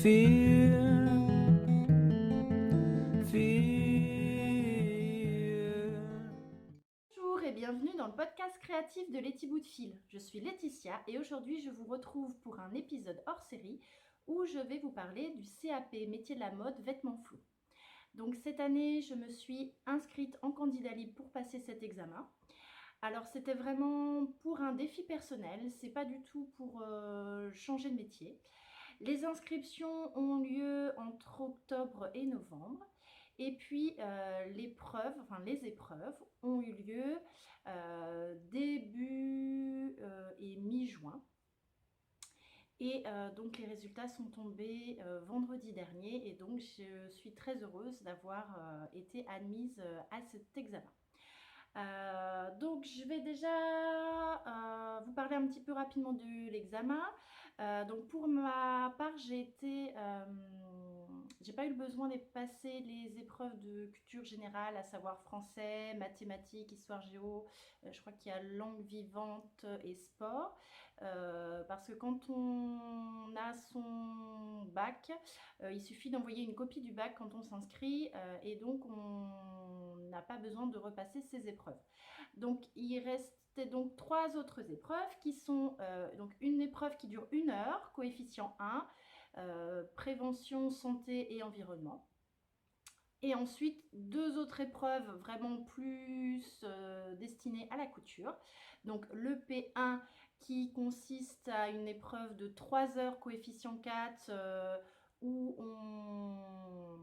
fear. Bonjour et bienvenue dans le podcast créatif de Letty Bout de Fil. Je suis Laetitia et aujourd'hui je vous retrouve pour un épisode hors série où je vais vous parler du CAP métier de la mode vêtements flous. Donc cette année je me suis inscrite en candidat libre pour passer cet examen. Alors c'était vraiment pour un défi personnel, c'est pas du tout pour changer de métier. Les inscriptions ont lieu entre octobre et novembre. Et puis les épreuves ont eu lieu début et mi-juin. Et donc les résultats sont tombés vendredi dernier et donc je suis très heureuse d'avoir été admise à cet examen. Donc je vais déjà vous parler un petit peu rapidement de l'examen. Donc pour ma part, j'ai pas eu le besoin de passer les épreuves de culture générale, à savoir français, mathématiques, histoire géo, je crois qu'il y a langue vivante et sport. Parce que quand on a son bac, il suffit d'envoyer une copie du bac quand on s'inscrit et donc on n'a pas besoin de repasser ces épreuves. Donc il restait donc 3 autres épreuves qui sont donc une épreuve qui dure 1 heure, coefficient 1, prévention, santé et environnement. Et ensuite 2 autres épreuves vraiment plus destinées à la couture. Donc le P1 qui consiste à une épreuve de 3 heures coefficient 4 où on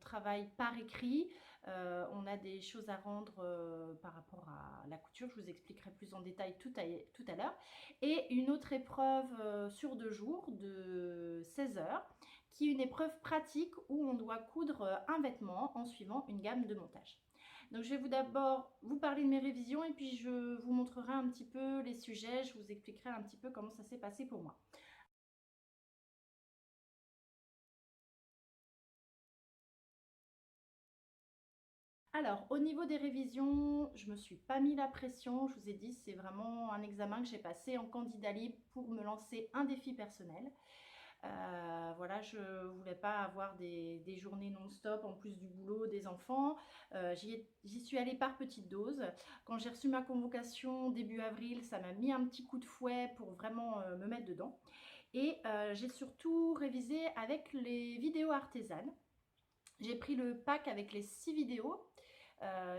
travaille par écrit. On a des choses à rendre par rapport à la couture. Je vous expliquerai plus en détail tout à l'heure. Et une autre épreuve sur 2 jours de 16 heures qui est une épreuve pratique où on doit coudre un vêtement en suivant une gamme de montage. Donc je vais d'abord vous parler de mes révisions et puis je vous montrerai un petit peu les sujets, je vous expliquerai un petit peu comment ça s'est passé pour moi. Alors, au niveau des révisions, je ne me suis pas mis la pression. Je vous ai dit, c'est vraiment un examen que j'ai passé en candidat libre pour me lancer un défi personnel. Voilà, je ne voulais pas avoir des journées non-stop en plus du boulot, des enfants. J'y suis allée par petites doses. Quand j'ai reçu ma convocation début avril, ça m'a mis un petit coup de fouet pour vraiment me mettre dedans. Et j'ai surtout révisé avec les vidéos artisanes. J'ai pris le pack avec les 6 vidéos.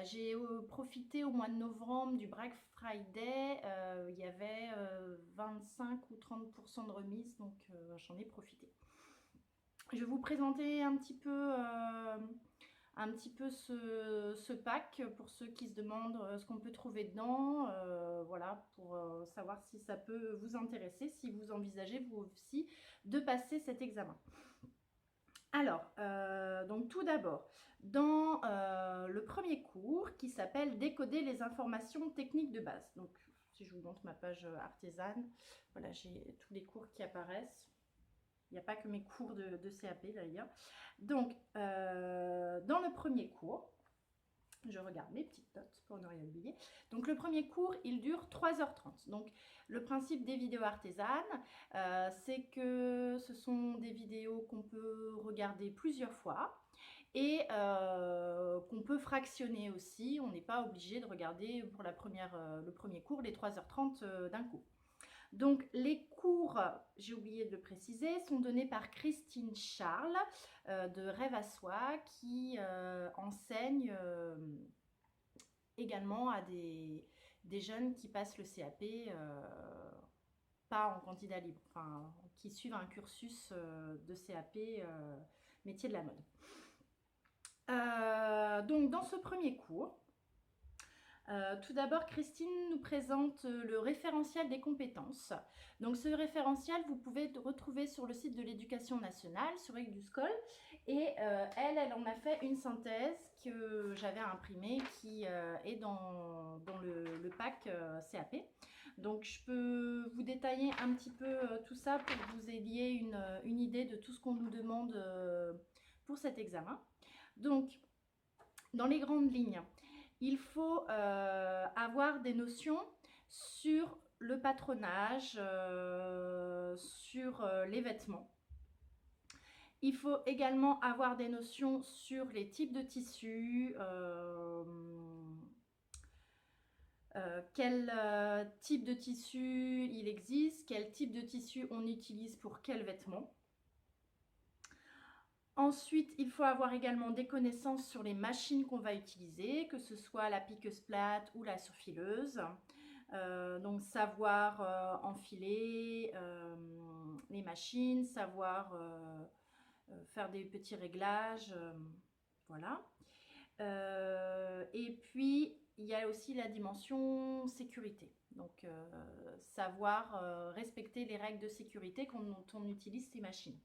J'ai profité au mois de novembre du Black Friday. Il y avait 25 ou 30% de remise, donc j'en ai profité. Je vais vous présenter un petit peu ce pack pour ceux qui se demandent ce qu'on peut trouver dedans. Voilà, pour savoir si ça peut vous intéresser, si vous envisagez vous aussi de passer cet examen. Alors, donc tout d'abord, dans le premier cours qui s'appelle Décoder les informations techniques de base. Donc, si je vous montre ma page artisane, voilà, j'ai tous les cours qui apparaissent. Il n'y a pas que mes cours de CAP d'ailleurs. Donc, dans le premier cours, je regarde mes petites notes pour ne rien oublier. Donc le premier cours, il dure 3h30. Donc le principe des vidéos artisanes, c'est que ce sont des vidéos qu'on peut regarder plusieurs fois et qu'on peut fractionner aussi. On n'est pas obligé de regarder pour le premier cours les 3h30 d'un coup. Donc les cours, j'ai oublié de le préciser, sont donnés par Christine Charles de Rêve à Soi qui enseigne également à des jeunes qui passent le CAP pas en candidat libre, enfin qui suivent un cursus de CAP métier de la mode. Donc dans ce premier cours, tout d'abord, Christine nous présente le référentiel des compétences. Donc ce référentiel, vous pouvez le retrouver sur le site de l'Éducation nationale, sur EduScol. Et elle en a fait une synthèse que j'avais imprimée qui est dans le pack CAP. Donc je peux vous détailler un petit peu tout ça pour que vous ayez une idée de tout ce qu'on nous demande pour cet examen. Donc, dans les grandes lignes, il faut avoir des notions sur le patronage, sur les vêtements. Il faut également avoir des notions sur les types de tissus, quel type de tissu il existe, quel type de tissu on utilise pour quel vêtement. Ensuite, il faut avoir également des connaissances sur les machines qu'on va utiliser, que ce soit la piqueuse plate ou la surfileuse. Donc savoir enfiler les machines, savoir faire des petits réglages, voilà. Et puis, il y a aussi la dimension sécurité. Donc, savoir respecter les règles de sécurité quand on utilise ces machines.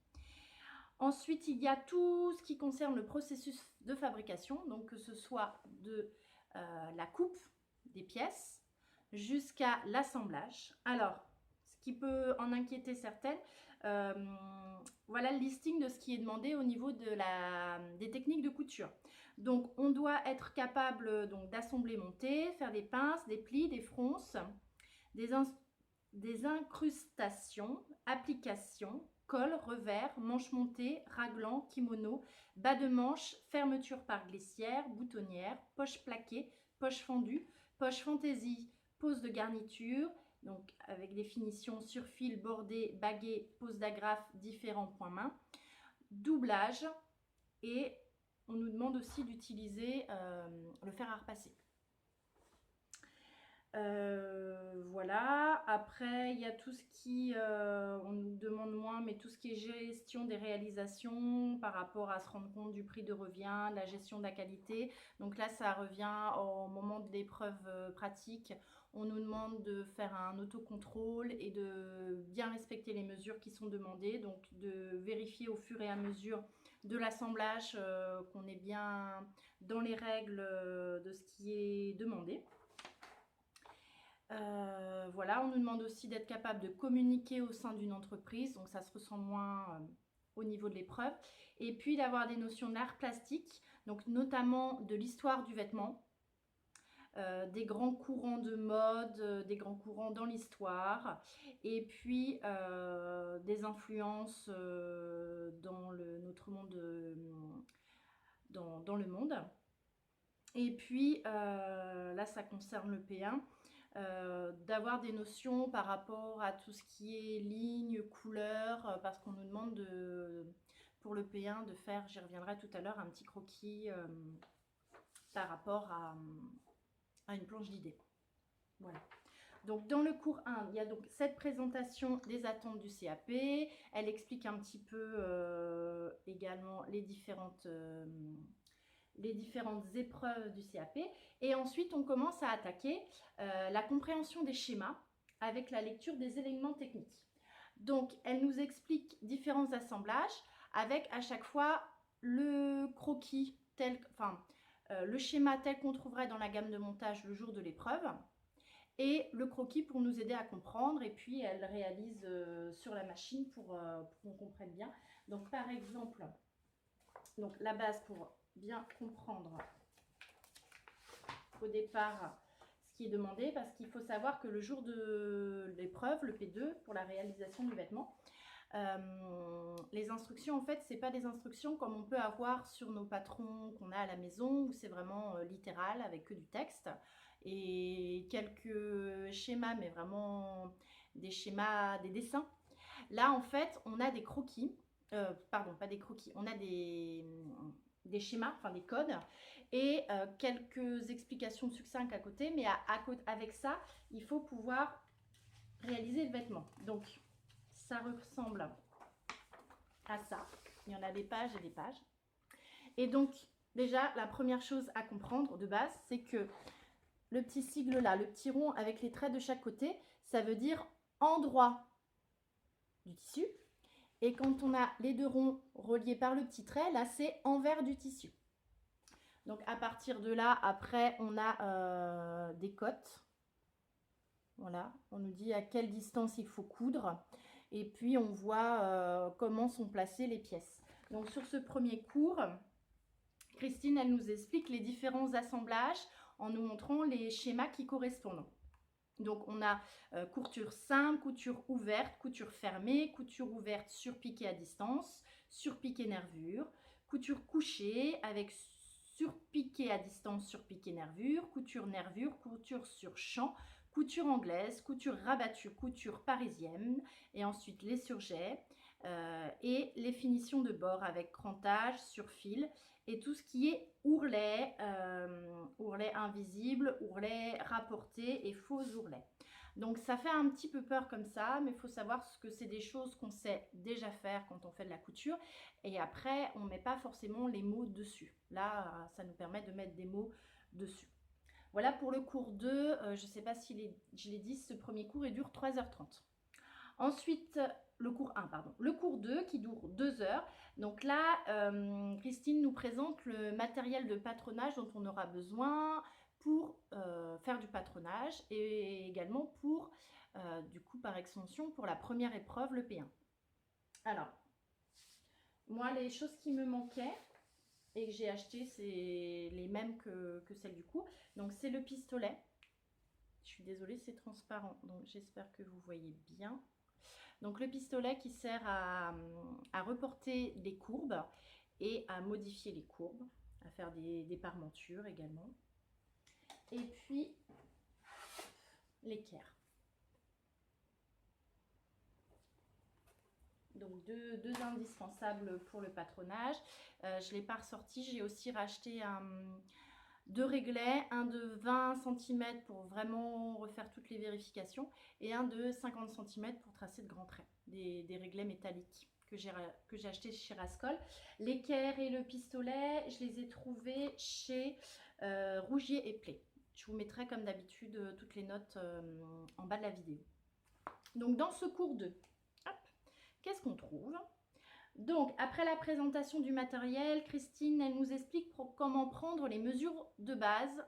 Ensuite, il y a tout ce qui concerne le processus de fabrication, donc que ce soit de la coupe des pièces jusqu'à l'assemblage. Alors, ce qui peut en inquiéter certaines, voilà le listing de ce qui est demandé au niveau des techniques de couture. Donc, on doit être capable d'assembler, monter, faire des pinces, des plis, des fronces, des incrustations, applications, col, revers, manches montées, raglan, kimono, bas de manche, fermeture par glissière, boutonnière, poche plaquée, poche fendue, poche fantaisie, pose de garniture, donc avec des finitions sur fil, bordé, baguet, pose d'agrafe, différents points main, doublage, et on nous demande aussi d'utiliser le fer à repasser. Voilà, après il y a tout ce qui, on nous demande moins, mais tout ce qui est gestion des réalisations par rapport à se rendre compte du prix de revient, la gestion de la qualité. Donc là, ça revient au moment de l'épreuve pratique. On nous demande de faire un autocontrôle et de bien respecter les mesures qui sont demandées, donc de vérifier au fur et à mesure de l'assemblage qu'on est bien dans les règles de ce qui est demandé. Voilà, on nous demande aussi d'être capable de communiquer au sein d'une entreprise, donc ça se ressent moins au niveau de l'épreuve. Et puis d'avoir des notions d'art plastique, donc notamment de l'histoire du vêtement, des grands courants de mode, des grands courants dans l'histoire, et puis des influences dans notre monde, dans le monde. Et puis là, ça concerne le P1. D'avoir des notions par rapport à tout ce qui est lignes, couleurs, parce qu'on nous demande pour le P1 de faire, j'y reviendrai tout à l'heure, un petit croquis par rapport à une planche d'idées. Voilà. Donc dans le cours 1, il y a donc cette présentation des attentes du CAP. Elle explique un petit peu également les différentes épreuves du CAP. Et ensuite, on commence à attaquer la compréhension des schémas avec la lecture des éléments techniques. Donc, elle nous explique différents assemblages avec à chaque fois le croquis le schéma tel qu'on trouverait dans la gamme de montage le jour de l'épreuve et le croquis pour nous aider à comprendre. Et puis, elle réalise sur la machine pour qu'on comprenne bien. Donc, par exemple, donc, la base pour bien comprendre au départ ce qui est demandé, parce qu'il faut savoir que le jour de l'épreuve, le P2, pour la réalisation du vêtement, les instructions, en fait, c'est pas des instructions comme on peut avoir sur nos patrons qu'on a à la maison, où c'est vraiment littéral avec que du texte et quelques schémas, mais vraiment des schémas, des dessins. Là, en fait, on a des croquis, pardon, pas des croquis, on a des schémas, enfin des codes, et quelques explications succinctes à côté, mais avec ça, il faut pouvoir réaliser le vêtement. Donc, ça ressemble à ça. Il y en a des pages et des pages. Et donc, déjà, la première chose à comprendre de base, c'est que le petit sigle là, le petit rond avec les traits de chaque côté, ça veut dire endroit du tissu. Et quand on a les deux ronds reliés par le petit trait, là, c'est envers du tissu. Donc, à partir de là, après, on a des cotes. Voilà, on nous dit à quelle distance il faut coudre. Et puis, on voit comment sont placées les pièces. Donc, sur ce premier cours, Christine, elle nous explique les différents assemblages en nous montrant les schémas qui correspondent. Donc, on a couture simple, couture ouverte, couture fermée, couture ouverte surpiquée à distance, surpiqué nervure, couture couchée avec surpiqué à distance, surpiqué nervure, couture nervure, couture sur champ, couture anglaise, couture rabattue, couture parisienne, et ensuite les surjets et les finitions de bord avec crantage, sur fil et tout ce qui est ourlet, ourlet invisible, ourlet rapporté et faux ourlet. Donc ça fait un petit peu peur comme ça, mais il faut savoir que c'est des choses qu'on sait déjà faire quand on fait de la couture, et après on ne met pas forcément les mots dessus. Là, ça nous permet de mettre des mots dessus. Voilà pour le cours 2, je ne sais pas si je l'ai dit, ce premier cours il dure 3h30. Ensuite, le cours 1, pardon. Le cours 2 qui dure 2 heures. Donc là, Christine nous présente le matériel de patronage dont on aura besoin pour faire du patronage et également pour, du coup, par extension, pour la première épreuve, le P1. Alors, moi, les choses qui me manquaient et que j'ai acheté, c'est les mêmes que celles du cours. Donc, c'est le pistolet. Je suis désolée, c'est transparent, donc j'espère que vous voyez bien. Donc le pistolet qui sert à reporter les courbes et à modifier les courbes, à faire des parmentures également. Et puis l'équerre. Donc deux indispensables pour le patronage. Je ne l'ai pas ressorti, j'ai aussi racheté deux réglets, un de 20 cm pour vraiment refaire toutes les vérifications et un de 50 cm pour tracer de grands traits, des réglets métalliques que j'ai acheté chez Rascol. L'équerre et le pistolet, je les ai trouvés chez Rougier et Play. Je vous mettrai comme d'habitude toutes les notes en bas de la vidéo. Donc dans ce cours 2, qu'est-ce qu'on trouve ? Donc, après la présentation du matériel, Christine, elle nous explique comment prendre les mesures de base.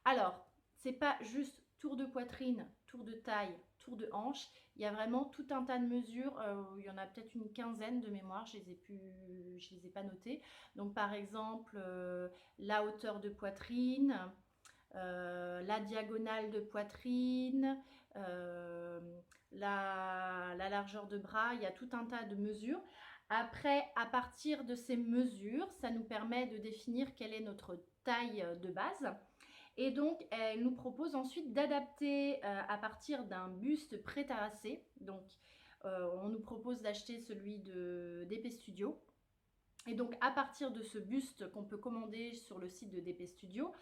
Alors, c'est pas juste tour de poitrine, tour de taille, tour de hanche. Il y a vraiment tout un tas de mesures. Il y en a peut-être une quinzaine de mémoire. Je les ai pas notées. Donc, par exemple, la hauteur de poitrine, la diagonale de poitrine, la largeur de bras. Il y a tout un tas de mesures. Après, à partir de ces mesures, ça nous permet de définir quelle est notre taille de base. Et donc, elle nous propose ensuite d'adapter à partir d'un buste pré-terrassé. Donc, on nous propose d'acheter celui d'Épée Studio. Et donc, à partir de ce buste qu'on peut commander sur le site de DP Studio,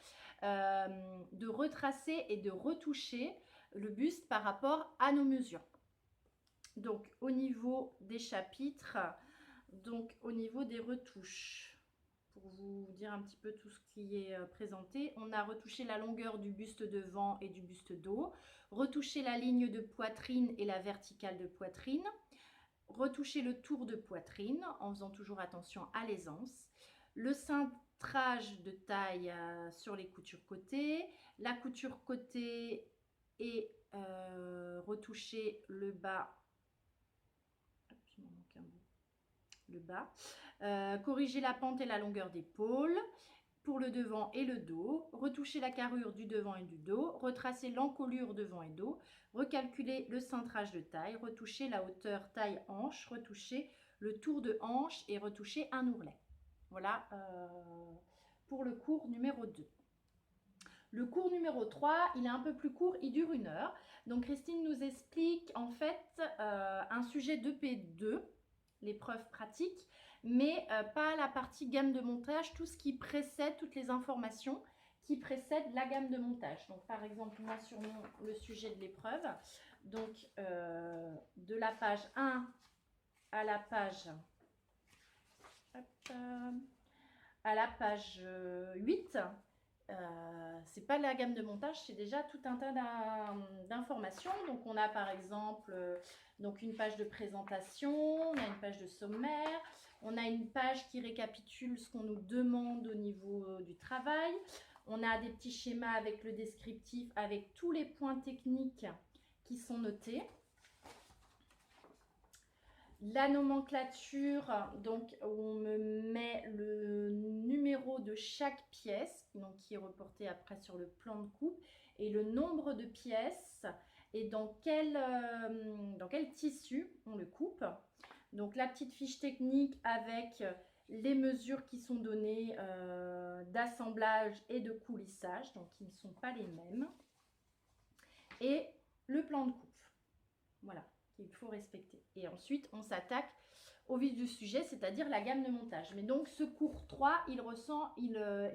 de retracer et de retoucher le buste par rapport à nos mesures. Donc, au niveau des chapitres, donc au niveau des retouches, pour vous dire un petit peu tout ce qui est présenté, on a retouché la longueur du buste devant et du buste dos, retouché la ligne de poitrine et la verticale de poitrine, retoucher le tour de poitrine en faisant toujours attention à l'aisance, le cintrage de taille sur les coutures côté, la couture côté et retoucher le bas, il m'en manque un bout, le bas, corriger la pente et la longueur d'épaule pour le devant et le dos, retoucher la carrure du devant et du dos, retracer l'encolure devant et dos, recalculer le cintrage de taille, retoucher la hauteur taille-hanche, retoucher le tour de hanche et retoucher un ourlet. Voilà pour le cours numéro 2. Le cours numéro 3, il est un peu plus court, il dure 1 heure. Donc Christine nous explique en fait un sujet de P2, l'épreuve pratique, mais pas la partie gamme de montage, tout ce qui précède, toutes les informations qui précèdent la gamme de montage. Donc par exemple, moi sur le sujet de l'épreuve, donc de la page 1 à la page, à la page 8, c'est pas la gamme de montage, c'est déjà tout un tas d'informations. Donc on a par exemple donc une page de présentation, on a une page de sommaire, on a une page qui récapitule ce qu'on nous demande au niveau du travail, on a des petits schémas avec le descriptif, avec tous les points techniques qui sont notés. La nomenclature, donc on me met le numéro de chaque pièce, donc qui est reporté après sur le plan de coupe, et le nombre de pièces et dans quel tissu on le coupe. Donc la petite fiche technique avec les mesures qui sont données d'assemblage et de coulissage, donc qui ne sont pas les mêmes. Et le plan de coupe, voilà, qu'il faut respecter. Et ensuite, on s'attaque au vif du sujet, c'est-à-dire la gamme de montage. Mais donc, ce cours 3, il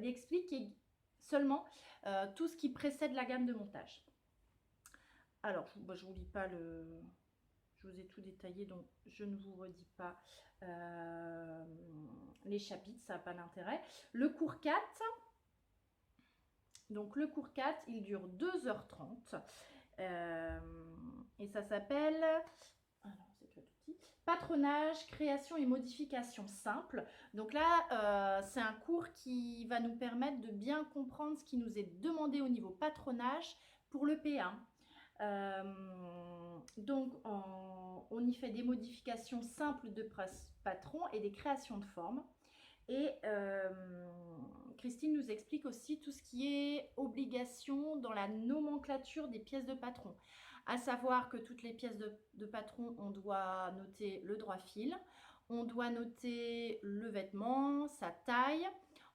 explique seulement tout ce qui précède la gamme de montage. Alors, je ne vous lis pas le... Je vous ai tout détaillé, donc je ne vous redis pas les chapitres, ça n'a pas d'intérêt. Le cours 4, donc le cours 4, il dure 2h30. Et ça s'appelle... Alors, c'est tout petit. Patronage, création et modification simple. Donc là, c'est un cours qui va nous permettre de bien comprendre ce qui nous est demandé au niveau patronage pour le P1. Donc, on y fait des modifications simples de patron et des créations de formes. Et Christine nous explique aussi tout ce qui est obligation dans la nomenclature des pièces de patron. À savoir que toutes les pièces de patron, on doit noter le droit fil, on doit noter le vêtement, sa taille,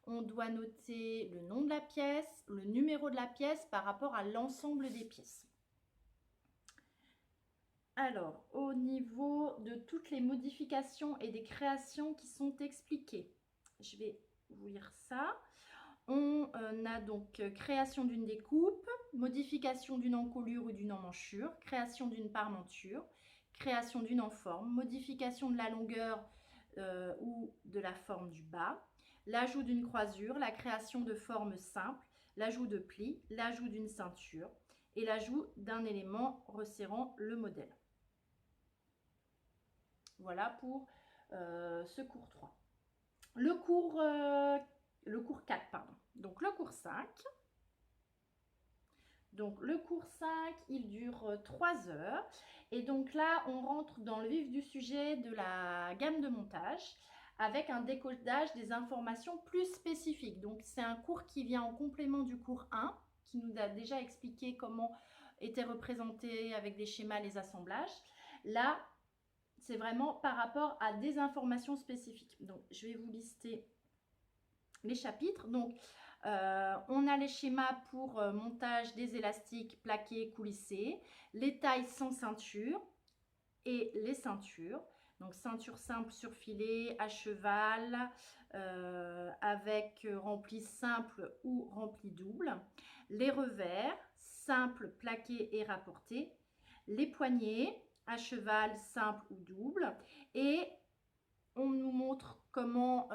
on doit noter le nom de la pièce, le numéro de la pièce par rapport à l'ensemble des pièces. Alors, au niveau de toutes les modifications et des créations qui sont expliquées, je vais vous lire ça. On a donc création d'une découpe, modification d'une encolure ou d'une emmanchure, création d'une parmenture, création d'une enforme, modification de la longueur ou de la forme du bas, l'ajout d'une croisure, la création de formes simples, l'ajout de plis, l'ajout d'une ceinture et l'ajout d'un élément resserrant le modèle. Voilà pour ce cours 3. Le cours 4, pardon. Donc le cours 5. Donc le cours 5, il dure 3 heures. Et donc là, on rentre dans le vif du sujet de la gamme de montage avec un décodage des informations plus spécifiques. Donc c'est un cours qui vient en complément du cours 1, qui nous a déjà expliqué comment étaient représentés avec des schémas les assemblages. Là, c'est vraiment par rapport à des informations spécifiques. Donc, je vais vous lister les chapitres. Donc, on a les schémas pour montage des élastiques plaqués, coulissés, les tailles sans ceinture et les ceintures. Donc, ceinture simple surfilée, à cheval, avec rempli simple ou rempli double. Les revers, simple, plaqué et rapporté. Les poignets, à cheval, simple ou double. Et on nous montre comment,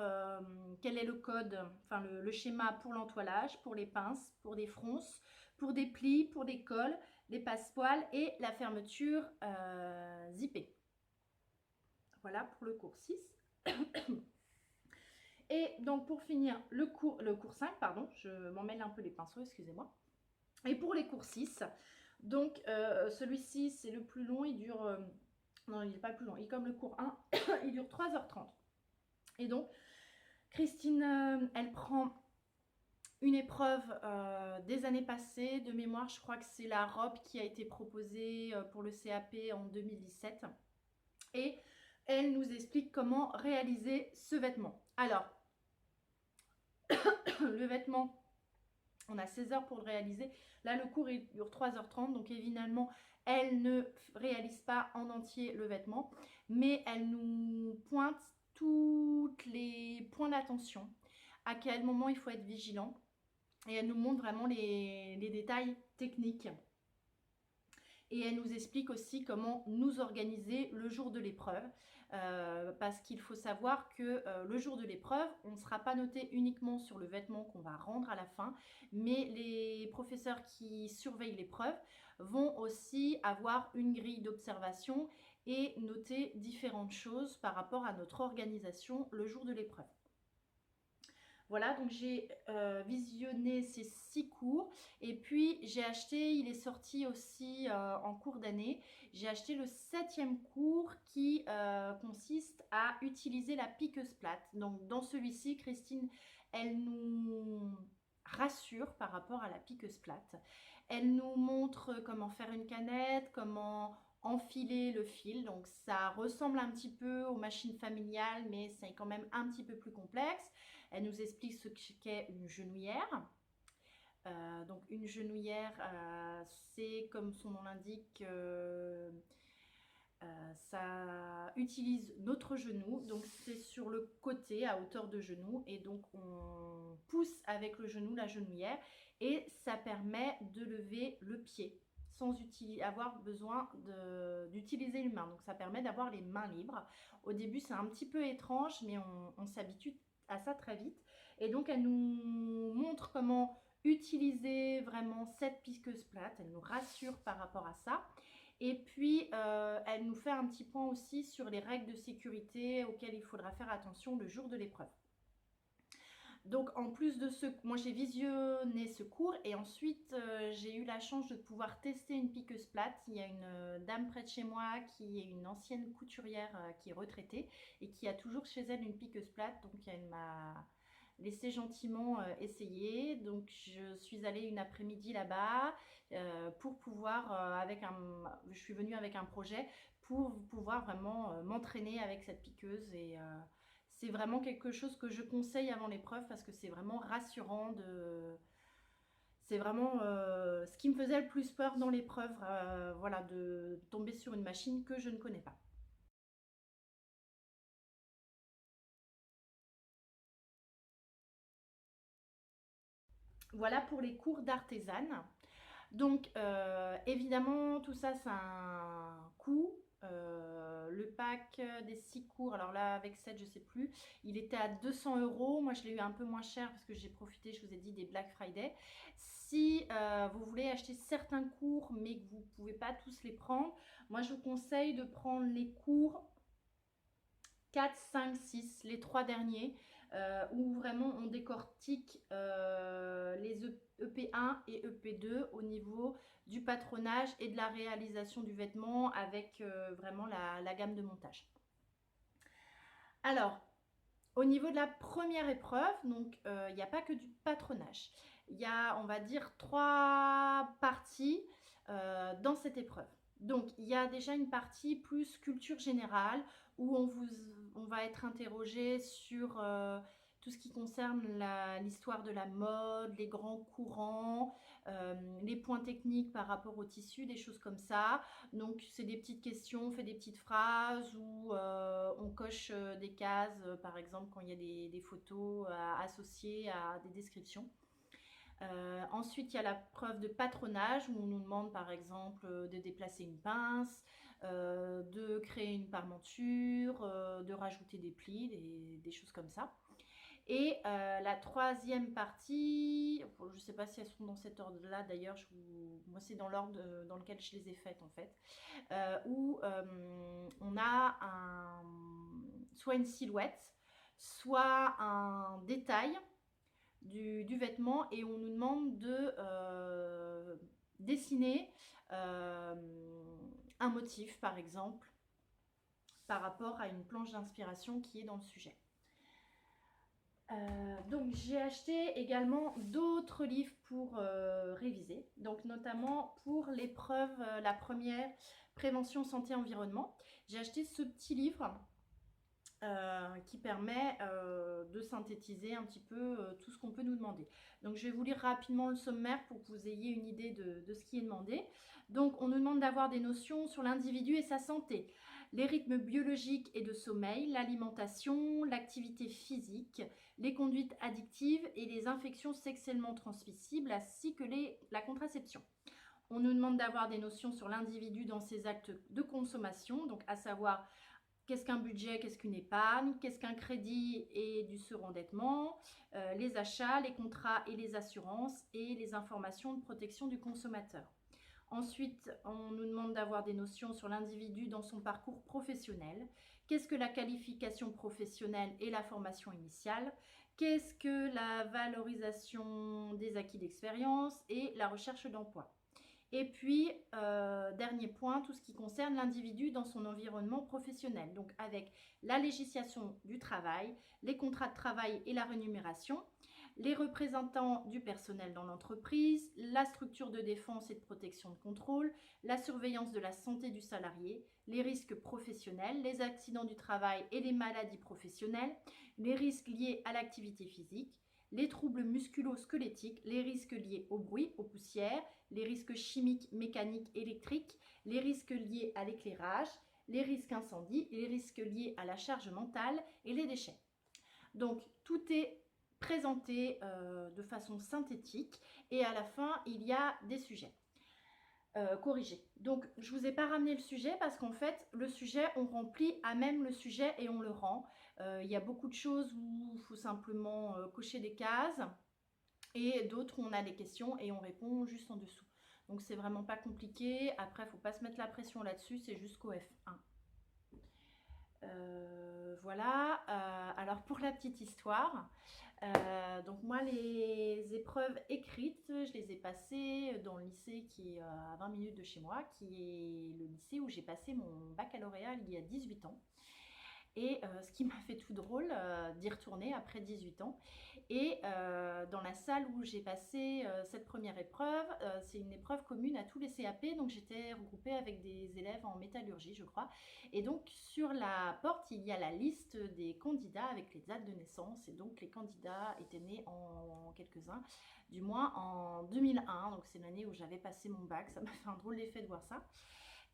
quel est le code, enfin le schéma pour l'entoilage, pour les pinces, pour des fronces, pour des plis, pour des cols, les passepoils et la fermeture zippée. Voilà pour le cours 6. Et donc pour finir le cours 5, pardon, je m'en mêle un peu les pinceaux, excusez-moi. Et pour les cours 6, donc celui-ci c'est le plus long, il dure... non, il n'est pas le plus long, il est comme le cours 1, il dure 3h30. Et donc, Christine, elle prend une épreuve des années passées, de mémoire, je crois que c'est la robe qui a été proposée pour le CAP en 2017. Et elle nous explique comment réaliser ce vêtement. Alors, le vêtement, on a 16 heures pour le réaliser. Là, le cours il dure 3h30, donc évidemment, elle ne réalise pas en entier le vêtement, mais elle nous pointe tous les points d'attention, à quel moment il faut être vigilant, et elle nous montre vraiment les détails techniques. Et elle nous explique aussi comment nous organiser le jour de l'épreuve, parce qu'il faut savoir que le jour de l'épreuve, on ne sera pas noté uniquement sur le vêtement qu'on va rendre à la fin, mais les professeurs qui surveillent l'épreuve vont aussi avoir une grille d'observation et noter différentes choses par rapport à notre organisation le jour de l'épreuve. Voilà, donc j'ai visionné ces 6 cours et puis j'ai acheté, il est sorti aussi en cours d'année, j'ai acheté le 7e cours qui consiste à utiliser la piqueuse plate. Donc dans celui-ci, Christine, elle nous rassure par rapport à la piqueuse plate. Elle nous montre comment faire une canette, comment enfiler le fil. Donc ça ressemble un petit peu aux machines familiales, mais c'est quand même un petit peu plus complexe. Elle nous explique ce qu'est une genouillère. Donc une genouillère, c'est comme son nom l'indique, ça utilise notre genou, donc c'est sur le côté à hauteur de genou, et donc on pousse avec le genou la genouillère et ça permet de lever le pied sans avoir besoin d'utiliser une main. Donc ça permet d'avoir les mains libres. Au début c'est un petit peu étrange, mais on s'habitue à ça très vite. Et donc elle nous montre comment utiliser vraiment cette piqueuse plate, elle nous rassure par rapport à ça. Et puis, elle nous fait un petit point aussi sur les règles de sécurité auxquelles il faudra faire attention le jour de l'épreuve. Donc, en plus de ce, moi j'ai visionné ce cours et ensuite j'ai eu la chance de pouvoir tester une piqueuse plate. Il y a une dame près de chez moi qui est une ancienne couturière qui est retraitée et qui a toujours chez elle une piqueuse plate. Donc, elle m'a laissé gentiment essayer. Donc, je suis allée une après-midi là-bas pour pouvoir, je suis venue avec un projet pour pouvoir vraiment m'entraîner avec cette piqueuse et c'est vraiment quelque chose que je conseille avant l'épreuve parce que c'est vraiment rassurant c'est vraiment ce qui me faisait le plus peur dans l'épreuve, voilà, de tomber sur une machine que je ne connais pas. Voilà pour les cours d'artisane. Donc, évidemment, tout ça, ça a un coût. Le pack des 6 cours, alors là, avec 7, je sais plus, il était à 200 euros. Moi, je l'ai eu un peu moins cher parce que j'ai profité, je vous ai dit, des Black Friday. Si vous voulez acheter certains cours, mais que vous ne pouvez pas tous les prendre, moi, je vous conseille de prendre les cours 4, 5, 6, les 3 derniers, où vraiment on décortique les EP1 et EP2 au niveau du patronage et de la réalisation du vêtement avec vraiment la gamme de montage. Alors, au niveau de la première épreuve, donc il n'y a pas que du patronage. Il y a, on va dire, 3 parties dans cette épreuve. Donc, il y a déjà une partie plus culture générale où on va être interrogé sur tout ce qui concerne l'histoire de la mode, les grands courants, les points techniques par rapport au tissu, des choses comme ça. Donc, c'est des petites questions, on fait des petites phrases où on coche des cases, par exemple, quand il y a des photos associées à des descriptions. Ensuite, il y a la preuve de patronage où on nous demande par exemple de déplacer une pince, de créer une parmenture, de rajouter des plis, des choses comme ça. Et la troisième partie, je ne sais pas si elles sont dans cet ordre-là d'ailleurs, moi c'est dans l'ordre dans lequel je les ai faites en fait, où on a soit une silhouette, soit un détail du vêtement et on nous demande de dessiner un motif par exemple par rapport à une planche d'inspiration qui est dans le sujet. Donc j'ai acheté également d'autres livres pour réviser, donc notamment pour l'épreuve, la première, prévention santé environnement. J'ai acheté ce petit livre qui permet de synthétiser un petit peu tout ce qu'on peut nous demander. Donc je vais vous lire rapidement le sommaire pour que vous ayez une idée de ce qui est demandé. Donc on nous demande d'avoir des notions sur l'individu et sa santé, les rythmes biologiques et de sommeil, l'alimentation, l'activité physique, les conduites addictives et les infections sexuellement transmissibles ainsi que la contraception. On nous demande d'avoir des notions sur l'individu dans ses actes de consommation, donc à savoir qu'est-ce qu'un budget, qu'est-ce qu'une épargne, qu'est-ce qu'un crédit et du surendettement, les achats, les contrats et les assurances et les informations de protection du consommateur. Ensuite, on nous demande d'avoir des notions sur l'individu dans son parcours professionnel. Qu'est-ce que la qualification professionnelle et la formation initiale? Qu'est-ce que la valorisation des acquis d'expérience et la recherche d'emploi? Et puis, dernier point, tout ce qui concerne l'individu dans son environnement professionnel. Donc, avec la législation du travail, les contrats de travail et la rémunération, les représentants du personnel dans l'entreprise, la structure de défense et de protection de contrôle, la surveillance de la santé du salarié, les risques professionnels, les accidents du travail et les maladies professionnelles, les risques liés à l'activité physique, les troubles musculo-squelettiques, les risques liés au bruit, aux poussières, les risques chimiques, mécaniques, électriques, les risques liés à l'éclairage, les risques incendies, les risques liés à la charge mentale et les déchets. Donc, tout est présenté de façon synthétique et à la fin, il y a des sujets corrigés. Donc, je ne vous ai pas ramené le sujet parce qu'en fait, le sujet, on remplit à même le sujet et on le rend. Il y a beaucoup de choses où il faut simplement cocher des cases et d'autres où on a des questions et on répond juste en dessous. Donc, c'est vraiment pas compliqué. Après, il ne faut pas se mettre la pression là-dessus, c'est jusqu'au F1. Voilà, alors pour la petite histoire, donc moi les épreuves écrites, je les ai passées dans le lycée qui est à 20 minutes de chez moi, qui est le lycée où j'ai passé mon baccalauréat il y a 18 ans. Et ce qui m'a fait tout drôle d'y retourner après 18 ans. Et dans la salle où j'ai passé cette première épreuve, c'est une épreuve commune à tous les CAP, donc j'étais regroupée avec des élèves en métallurgie, je crois. Et donc sur la porte, il y a la liste des candidats avec les dates de naissance. Et donc les candidats étaient nés en quelques-uns, du moins en 2001, donc c'est l'année où j'avais passé mon bac. Ça m'a fait un drôle d'effet de voir ça.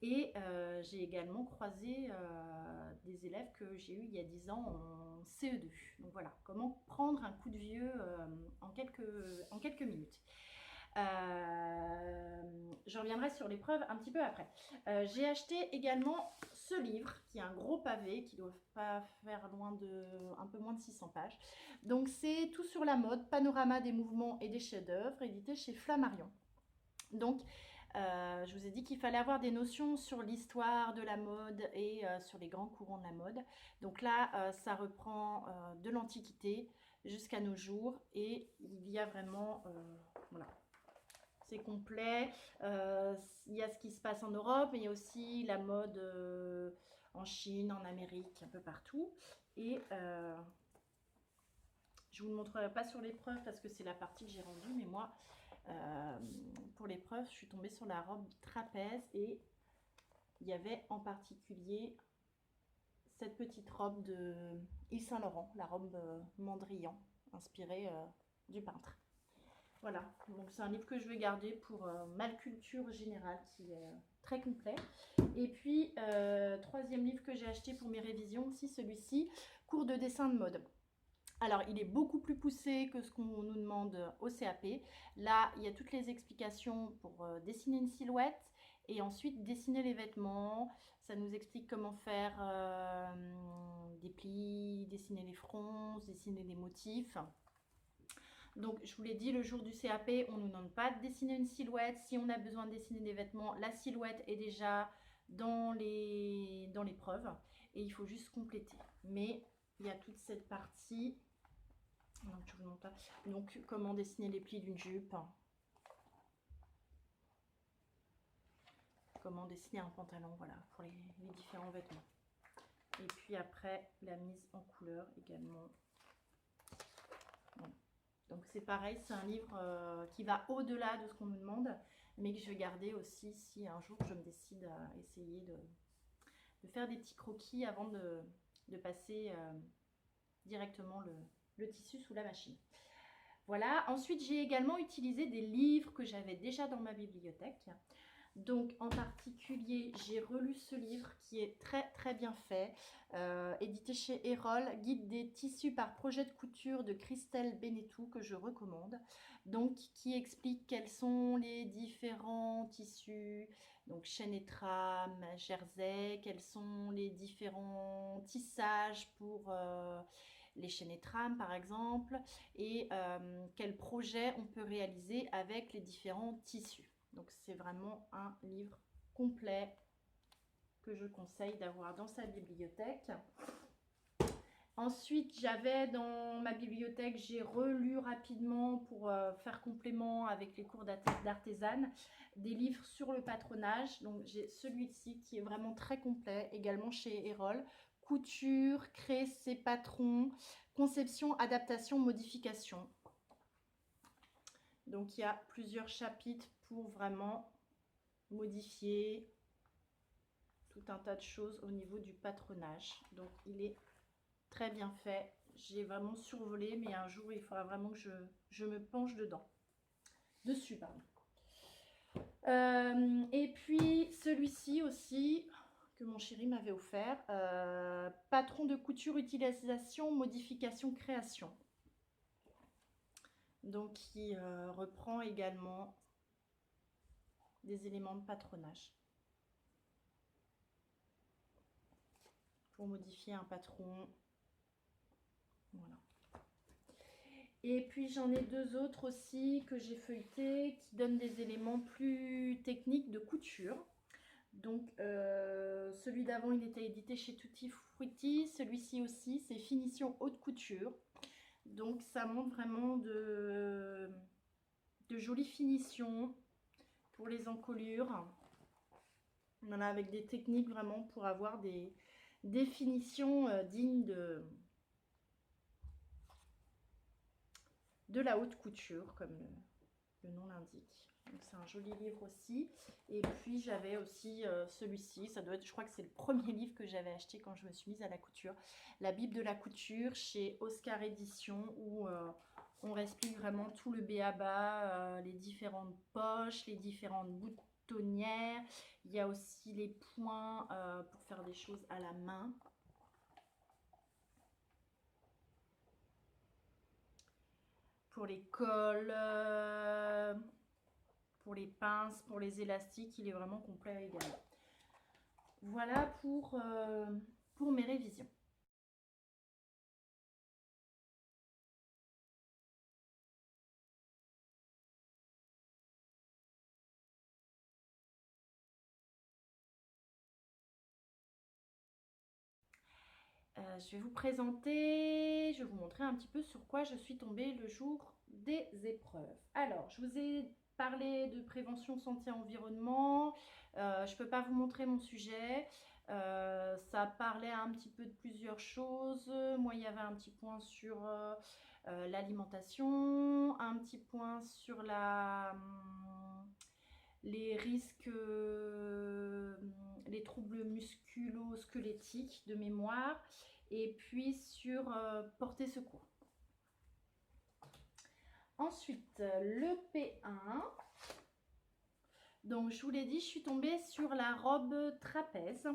Et j'ai également croisé des élèves que j'ai eu il y a 10 ans en CE2. Donc voilà, comment prendre un coup de vieux en quelques minutes. Je reviendrai sur l'épreuve un petit peu après. J'ai acheté également ce livre qui est un gros pavé qui ne doit pas faire un peu moins de 600 pages. Donc c'est Tout sur la mode, panorama des mouvements et des chefs-d'œuvre, édité chez Flammarion. Donc je vous ai dit qu'il fallait avoir des notions sur l'histoire de la mode et sur les grands courants de la mode. Donc là, ça reprend de l'Antiquité jusqu'à nos jours et il y a vraiment, voilà, c'est complet. Il y a ce qui se passe en Europe, mais il y a aussi la mode en Chine, en Amérique, un peu partout. Et je ne vous le montrerai pas sur l'épreuve parce que c'est la partie que j'ai rendue, mais moi, pour l'épreuve, je suis tombée sur la robe trapèze et il y avait en particulier cette petite robe de Yves Saint Laurent, la robe Mandrian, inspirée du peintre. Voilà, donc c'est un livre que je vais garder pour ma culture générale qui est très complet. Et puis, troisième livre que j'ai acheté pour mes révisions aussi, celui-ci, Cours de dessin de mode. Alors, il est beaucoup plus poussé que ce qu'on nous demande au CAP. Là, il y a toutes les explications pour dessiner une silhouette et ensuite dessiner les vêtements. Ça nous explique comment faire des plis, dessiner les fronces, dessiner des motifs. Donc, je vous l'ai dit, le jour du CAP, on ne nous demande pas de dessiner une silhouette. Si on a besoin de dessiner des vêtements, la silhouette est déjà dans l'épreuve et il faut juste compléter. Mais il y a toute cette partie. Donc, je vous montre pas. Donc, comment dessiner les plis d'une jupe. Comment dessiner un pantalon, voilà, pour les différents vêtements. Et puis après, la mise en couleur également. Voilà. Donc, c'est pareil, c'est un livre qui va au-delà de ce qu'on nous demande, mais que je vais garder aussi si un jour je me décide à essayer de faire des petits croquis avant de passer directement le tissu sous la machine. Voilà, ensuite j'ai également utilisé des livres que j'avais déjà dans ma bibliothèque. Donc en particulier, j'ai relu ce livre qui est très très bien fait, édité chez Erol, Guide des tissus par projet de couture de Christelle Benetou, que je recommande. Donc qui explique quels sont les différents tissus, donc chaîne et trame, jersey, quels sont les différents tissages pour les chaînes et trames par exemple, et quels projets on peut réaliser avec les différents tissus. Donc c'est vraiment un livre complet que je conseille d'avoir dans sa bibliothèque. Ensuite, j'avais dans ma bibliothèque, j'ai relu rapidement pour faire complément avec les cours d'artisane, des livres sur le patronage. Donc j'ai celui-ci qui est vraiment très complet, également chez Erol. Couture, créer ses patrons, conception, adaptation, modification. Donc il y a plusieurs chapitres pour vraiment modifier tout un tas de choses au niveau du patronage. Donc il est très bien fait. J'ai vraiment survolé, mais un jour il faudra vraiment que je me penche dessus, pardon. Et puis celui-ci aussi que mon chéri m'avait offert, patron de couture, utilisation, modification, création. Donc qui reprend également des éléments de patronage pour modifier un patron. Voilà. Et puis j'en ai deux autres aussi que j'ai feuilletés qui donnent des éléments plus techniques de couture. Donc celui d'avant il était édité chez Tutti Frutti, celui-ci aussi c'est finition haute couture. Donc ça montre vraiment de jolies finitions pour les encolures. Voilà, avec des techniques vraiment pour avoir des finitions dignes de la haute couture, comme le nom l'indique. Donc c'est un joli livre aussi. Et puis j'avais aussi celui-ci, ça doit être, je crois que c'est le premier livre que j'avais acheté quand je me suis mise à la couture. La Bible de la couture chez Oscar Édition, où on explique vraiment tout le b.a.-ba, les différentes poches, les différentes boutonnières. Il y a aussi les points pour faire des choses à la main. Pour les cols, pour les pinces, pour les élastiques, il est vraiment complet également. Voilà pour mes révisions. Je vais vous montrer un petit peu sur quoi je suis tombée le jour des épreuves. Alors, je vous ai parlé de prévention santé-environnement. Je ne peux pas vous montrer mon sujet. Ça parlait un petit peu de plusieurs choses. Moi, il y avait un petit point sur l'alimentation, un petit point sur les risques, les troubles musculo-squelettiques de mémoire, et puis sur porter secours. Ensuite, le P1. Donc, je vous l'ai dit, je suis tombée sur la robe trapèze.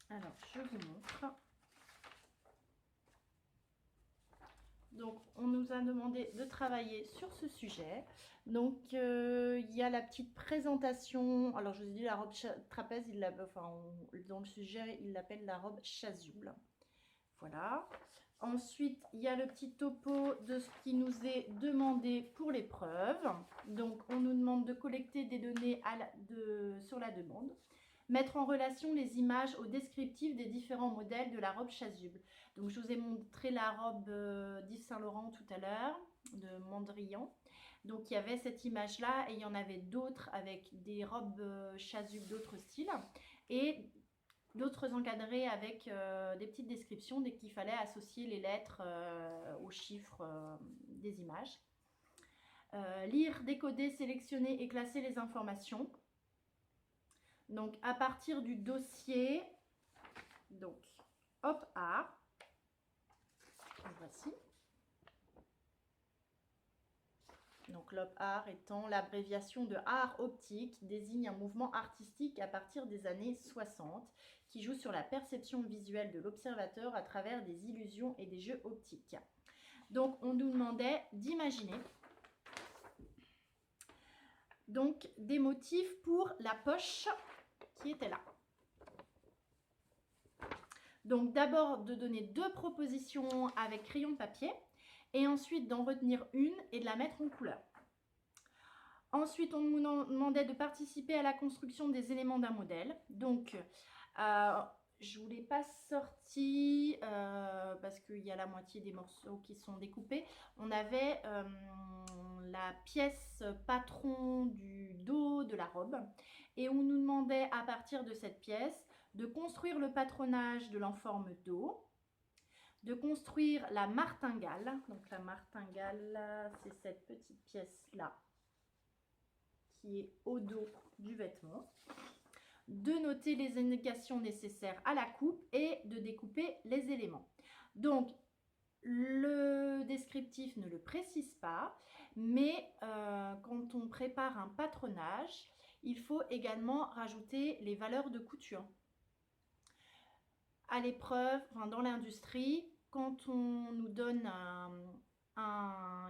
Alors, je vous montre. Donc, on nous a demandé de travailler sur ce sujet. Donc, il y a la petite présentation. Alors, je vous ai dit, la robe trapèze, dans le sujet, il l'appelle la robe chasuble. Voilà. Ensuite, il y a le petit topo de ce qui nous est demandé pour l'épreuve. Donc, on nous demande de collecter des données sur la demande. Mettre en relation les images au descriptif des différents modèles de la robe chasuble. Donc, je vous ai montré la robe d'Yves Saint Laurent tout à l'heure, de Mondrian. Donc, il y avait cette image-là et il y en avait d'autres avec des robes chasubles d'autres styles. Et d'autres encadrés avec des petites descriptions dès qu'il fallait associer les lettres aux chiffres des images. Lire, décoder, sélectionner et classer les informations. Donc, à partir du dossier, donc, hop, art. Voici. Donc, l'op art étant l'abréviation de art optique, désigne un mouvement artistique à partir des années 60 qui joue sur la perception visuelle de l'observateur à travers des illusions et des jeux optiques. Donc, on nous demandait d'imaginer donc des motifs pour la poche qui était là. Donc, d'abord de donner 2 propositions avec crayon de papier et ensuite d'en retenir une et de la mettre en couleur. Ensuite, on nous demandait de participer à la construction des éléments d'un modèle. Donc, je ne vous l'ai pas sorti parce qu'il y a la moitié des morceaux qui sont découpés. On avait la pièce patron du dos de la robe et on nous demandait à partir de cette pièce de construire le patronage de l'enforme dos, de construire la martingale. Donc la martingale, c'est cette petite pièce-là qui est au dos du vêtement. De noter les indications nécessaires à la coupe et de découper les éléments. Donc, le descriptif ne le précise pas, mais quand on prépare un patronage, il faut également rajouter les valeurs de couture. À l'épreuve, enfin, dans l'industrie, quand on nous donne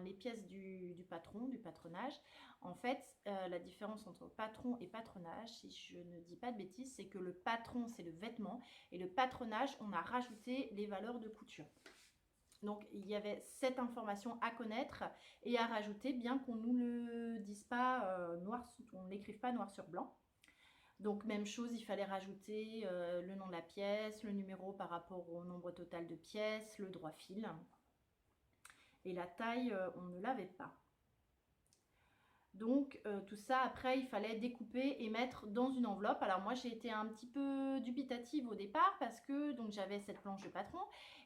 les pièces du patron, du patronage, en fait, la différence entre patron et patronage, si je ne dis pas de bêtises, c'est que le patron, c'est le vêtement, et le patronage, on a rajouté les valeurs de couture. Donc, il y avait cette information à connaître et à rajouter, bien qu'on ne nous le dise pas on ne l'écrive pas noir sur blanc. Donc, même chose, il fallait rajouter le nom de la pièce, le numéro par rapport au nombre total de pièces, le droit fil. Et la taille, on ne l'avait pas. Donc, tout ça, après, il fallait découper et mettre dans une enveloppe. Alors, moi, j'ai été un petit peu dubitative au départ parce que j'avais cette planche de patron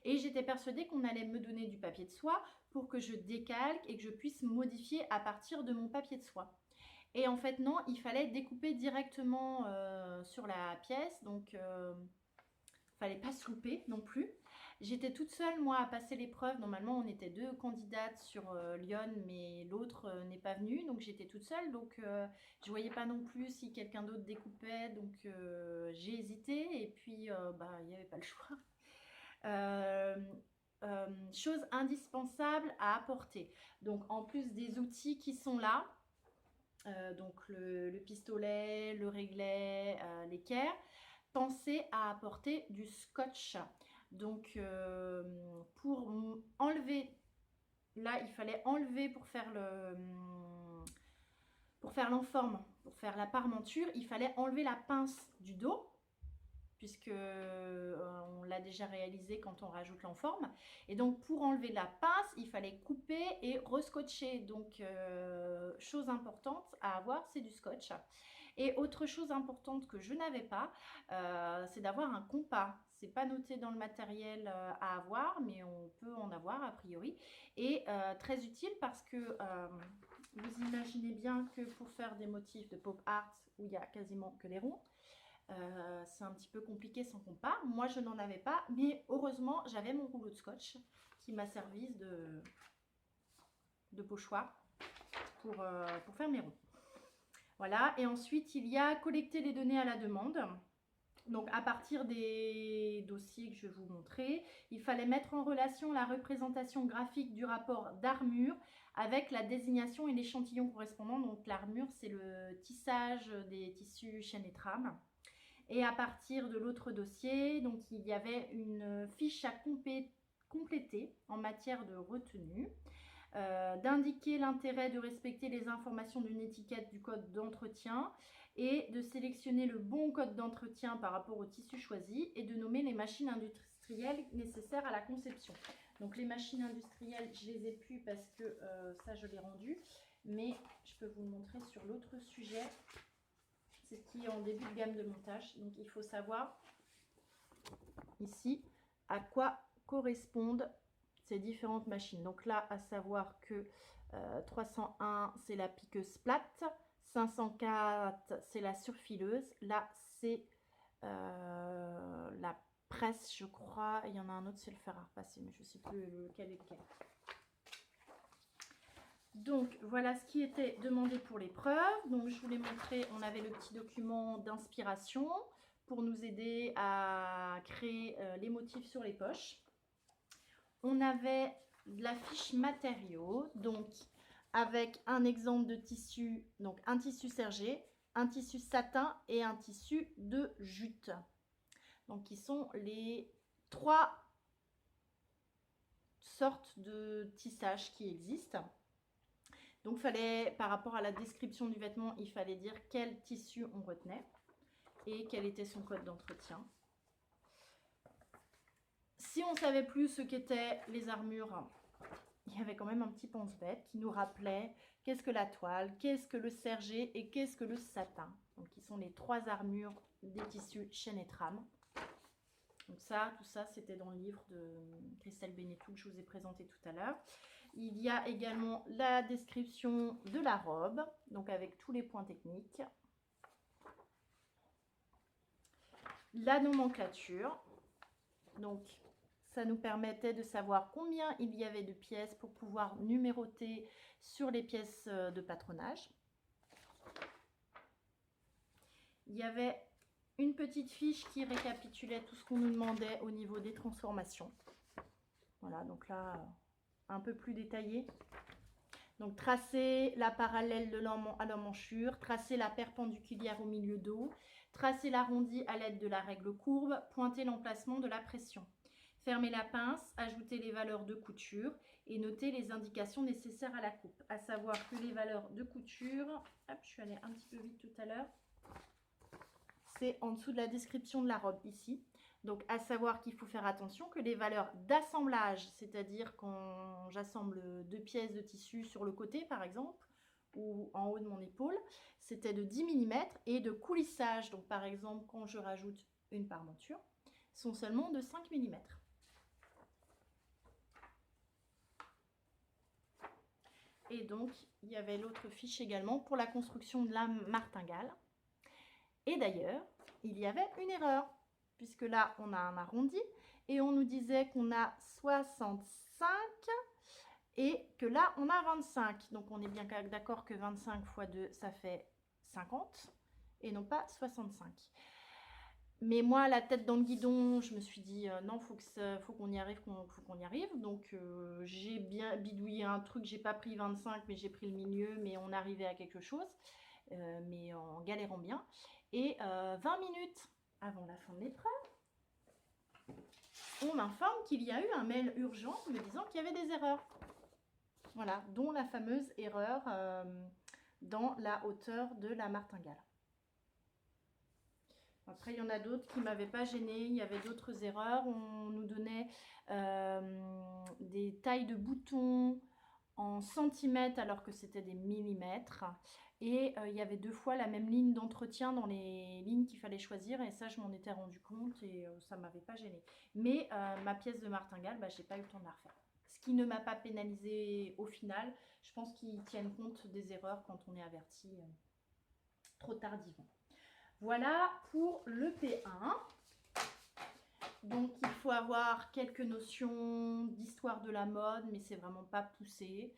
et j'étais persuadée qu'on allait me donner du papier de soie pour que je décalque et que je puisse modifier à partir de mon papier de soie. Et en fait, non, il fallait découper directement sur la pièce. Donc, il ne fallait pas se louper non plus. J'étais toute seule, moi, à passer l'épreuve. Normalement, on était 2 candidates sur Lyon, mais l'autre n'est pas venue. Donc, j'étais toute seule. Donc, je ne voyais pas non plus si quelqu'un d'autre découpait. Donc, j'ai hésité. Et puis, il n'y avait pas le choix. Chose indispensable à apporter. Donc, en plus des outils qui sont là, donc le pistolet, le réglet, l'équerre, pensez à apporter du scotch. Donc, pour enlever, là, il fallait enlever pour faire l'enforme, pour faire la parmenture, il fallait enlever la pince du dos, puisque on l'a déjà réalisé quand on rajoute l'enforme. Et donc, pour enlever la pince, il fallait couper et rescotcher. Donc, chose importante à avoir, c'est du scotch. Et autre chose importante que je n'avais pas, c'est d'avoir un compas. C'est pas noté dans le matériel à avoir, mais on peut en avoir a priori. Et très utile parce que vous imaginez bien que pour faire des motifs de pop art où il y a quasiment que les ronds, c'est un petit peu compliqué sans compas. Moi, je n'en avais pas, mais heureusement, j'avais mon rouleau de scotch qui m'a servi de pochoir pour faire mes ronds. Voilà, et ensuite, il y a collecter les données à la demande. Donc, à partir des dossiers que je vais vous montrer, il fallait mettre en relation la représentation graphique du rapport d'armure avec la désignation et l'échantillon correspondant. Donc, l'armure, c'est le tissage des tissus chaîne et trame. Et à partir de l'autre dossier, donc il y avait une fiche à compléter en matière de retenue, d'indiquer l'intérêt de respecter les informations d'une étiquette du code d'entretien et de sélectionner le bon code d'entretien par rapport au tissu choisi et de nommer les machines industrielles nécessaires à la conception. Donc les machines industrielles, je les ai plus parce que ça je l'ai rendu, mais je peux vous le montrer sur l'autre sujet. C'est ce qui est en début de gamme de montage. Donc, il faut savoir ici à quoi correspondent ces différentes machines. Donc là, à savoir que 301, c'est la piqueuse plate. 504, c'est la surfileuse. Là, c'est la presse, je crois. Il y en a un autre, c'est le fer à repasser, mais je ne sais plus lequel est lequel. Donc, voilà ce qui était demandé pour l'épreuve. Donc, je vous l'ai montré, on avait le petit document d'inspiration pour nous aider à créer les motifs sur les poches. On avait la fiche matériaux, donc avec un exemple de tissu, donc un tissu sergé, un tissu satin et un tissu de jute. Donc, qui sont les 3 sortes de tissage qui existent. Donc, fallait, par rapport à la description du vêtement, il fallait dire quel tissu on retenait et quel était son code d'entretien. Si on ne savait plus ce qu'étaient les armures, il y avait quand même un petit pense-bête qui nous rappelait qu'est-ce que la toile, qu'est-ce que le sergé et qu'est-ce que le satin. Donc, qui sont les 3 armures des tissus chaîne et trame. Donc ça, tout ça, c'était dans le livre de Christelle Bénétou que je vous ai présenté tout à l'heure. Il y a également la description de la robe, donc avec tous les points techniques. La nomenclature, donc ça nous permettait de savoir combien il y avait de pièces pour pouvoir numéroter sur les pièces de patronage. Il y avait une petite fiche qui récapitulait tout ce qu'on nous demandait au niveau des transformations. Voilà, donc là, un peu plus détaillé. Donc, tracer la parallèle à l'emmanchure, tracer la perpendiculaire au milieu d'eau, tracer l'arrondi à l'aide de la règle courbe, pointer l'emplacement de la pression. Fermer la pince, ajouter les valeurs de couture et noter les indications nécessaires à la coupe. À savoir que les valeurs de couture, hop, je suis allée un petit peu vite tout à l'heure, c'est en dessous de la description de la robe ici. Donc, à savoir qu'il faut faire attention que les valeurs d'assemblage, c'est-à-dire quand j'assemble 2 pièces de tissu sur le côté, par exemple, ou en haut de mon épaule, c'était de 10 mm, et de coulissage, donc par exemple, quand je rajoute une parmenture, sont seulement de 5 mm. Et donc, il y avait l'autre fiche également pour la construction de la martingale. Et d'ailleurs, il y avait une erreur, puisque là, on a un arrondi et on nous disait qu'on a 65 et que là, on a 25. Donc, on est bien d'accord que 25 fois 2, ça fait 50 et non pas 65. Mais moi, la tête dans le guidon, je me suis dit non, faut qu'on y arrive, Donc, j'ai bien bidouillé un truc, j'ai pas pris 25, mais j'ai pris le milieu, mais on arrivait à quelque chose, mais en galérant bien. Et 20 minutes avant la fin de l'épreuve, on m'informe qu'il y a eu un mail urgent me disant qu'il y avait des erreurs. Voilà, dont la fameuse erreur dans la hauteur de la martingale. Après, il y en a d'autres qui ne m'avaient pas gênée. Il y avait d'autres erreurs. On nous donnait des tailles de boutons en centimètres alors que c'était des millimètres. Et il y avait 2 fois la même ligne d'entretien dans les lignes qu'il fallait choisir. Et ça, je m'en étais rendu compte et ça ne m'avait pas gênée. Mais ma pièce de martingale, je n'ai pas eu le temps de la refaire. Ce qui ne m'a pas pénalisé au final. Je pense qu'ils tiennent compte des erreurs quand on est averti trop tardivement. Voilà pour le P1. Donc, il faut avoir quelques notions d'histoire de la mode, mais c'est vraiment pas poussé.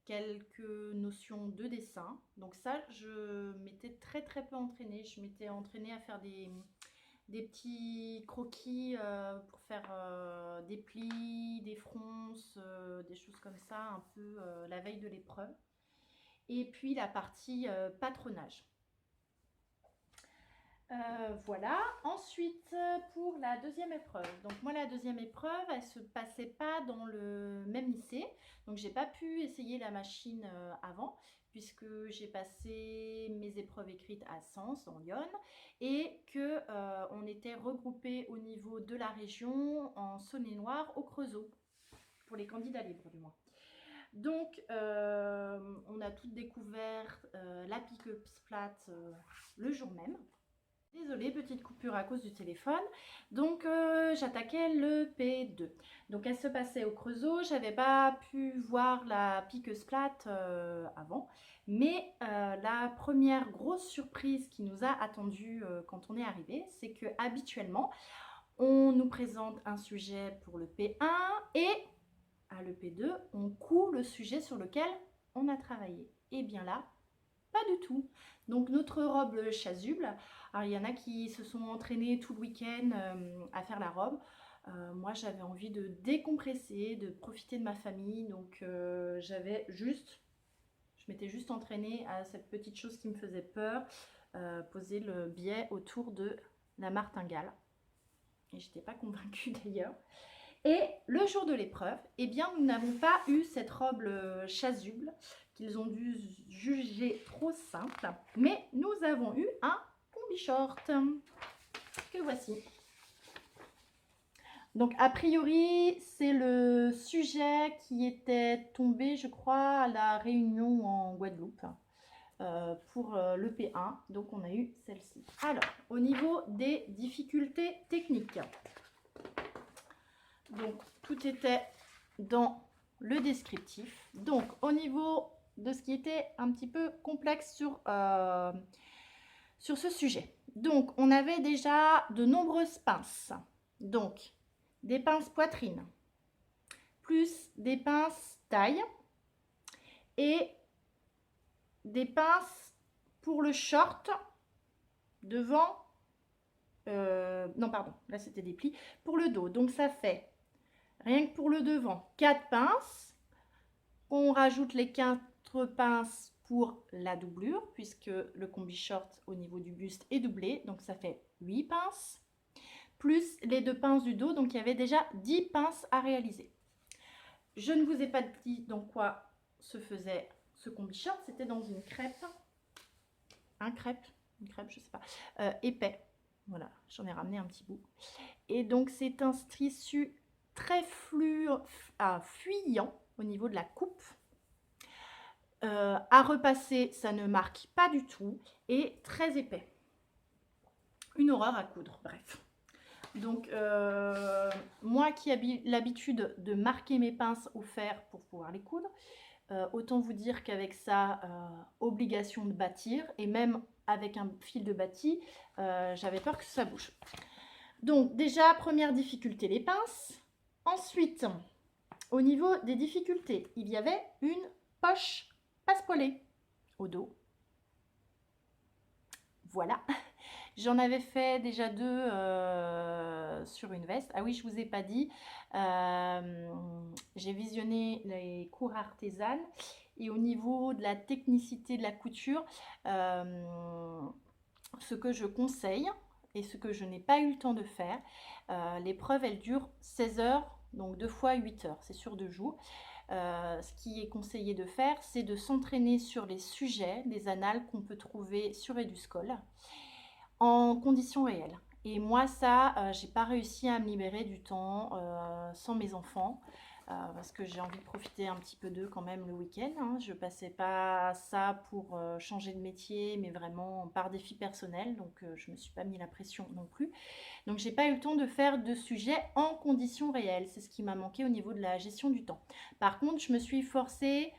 Quelques notions de dessin. Donc ça, je m'étais très peu entraînée. Je m'étais entraînée à faire des petits croquis pour faire des plis, des fronces, des choses comme ça, un peu la veille de l'épreuve. Et puis la partie patronage. Voilà. Ensuite, pour la deuxième épreuve. Donc moi, la deuxième épreuve, elle se passait pas dans le même lycée. Donc j'ai pas pu essayer la machine avant, puisque j'ai passé mes épreuves écrites à Sens, en Lyon, et que on était regroupés au niveau de la région en Saône-et-Loire, au Creusot, pour les candidats libres du moins. Donc, on a toutes découvert la pick-up splat le jour même. Désolée, petite coupure à cause du téléphone. Donc, j'attaquais le P2. Donc, elle se passait au Creusot. J'avais pas pu voir la pique splat avant. Mais la première grosse surprise qui nous a attendu quand on est arrivé, c'est que habituellement, on nous présente un sujet pour le P1 et à le P2, on coud le sujet sur lequel on a travaillé. Et bien là, pas du tout. Donc notre robe chasuble, alors il y en a qui se sont entraînés tout le week-end à faire la robe. Moi j'avais envie de décompresser, de profiter de ma famille. Donc je m'étais juste entraînée à cette petite chose qui me faisait peur, poser le biais autour de la martingale. Et je n'étais pas convaincue d'ailleurs. Et le jour de l'épreuve, eh bien, nous n'avons pas eu cette robe chasuble qu'ils ont dû juger trop simple, mais nous avons eu un combi short que voici. Donc, a priori, c'est le sujet qui était tombé, je crois, à la réunion en Guadeloupe. pour le P1. Donc, on a eu celle-ci. Alors, au niveau des difficultés techniques. Donc, tout était dans le descriptif. Donc, au niveau de ce qui était un petit peu complexe sur ce sujet. Donc, on avait déjà de nombreuses pinces. Donc, des pinces poitrine, plus des pinces taille et des pinces pour le short devant. Non, pardon, là c'était des plis. Pour le dos, donc ça fait rien que pour le devant, 4 pinces. On rajoute les 4 pinces pour la doublure, puisque le combi short au niveau du buste est doublé. Donc ça fait 8 pinces. Plus les 2 pinces du dos. Donc il y avait déjà 10 pinces à réaliser. Je ne vous ai pas dit dans quoi se faisait ce combi short. C'était dans une crêpe. Une crêpe, je sais pas. Épais. Voilà, j'en ai ramené un petit bout. Et donc c'est un tissu très fuyant au niveau de la coupe. À repasser, ça ne marque pas du tout. Et très épais. Une horreur à coudre, bref. Donc, moi qui ai l'habitude de marquer mes pinces au fer pour pouvoir les coudre, autant vous dire qu'avec ça, obligation de bâtir. Et même avec un fil de bâti, j'avais peur que ça bouge. Donc, déjà, première difficulté, les pinces. Ensuite, au niveau des difficultés, il y avait une poche passepoilée au dos. Voilà. J'en avais fait déjà 2 sur une veste. Ah oui, je ne vous ai pas dit. J'ai visionné les cours artisanes. Et au niveau de la technicité de la couture, ce que je conseille et ce que je n'ai pas eu le temps de faire, l'épreuve, elle dure 16 heures, donc 2 fois 8 heures. C'est sur 2 jours. Ce qui est conseillé de faire, c'est de s'entraîner sur les sujets des annales qu'on peut trouver sur Eduscol en conditions réelles. Et moi, ça, j'ai pas réussi à me libérer du temps sans mes enfants parce que j'ai envie de profiter un petit peu d'eux quand même le week-end. Hein. Je passais pas ça pour changer de métier, mais vraiment par défi personnel. Donc, je me suis pas mis la pression non plus. Donc, j'ai pas eu le temps de faire de sujets en conditions réelles. C'est ce qui m'a manqué au niveau de la gestion du temps. Par contre, je me suis forcée.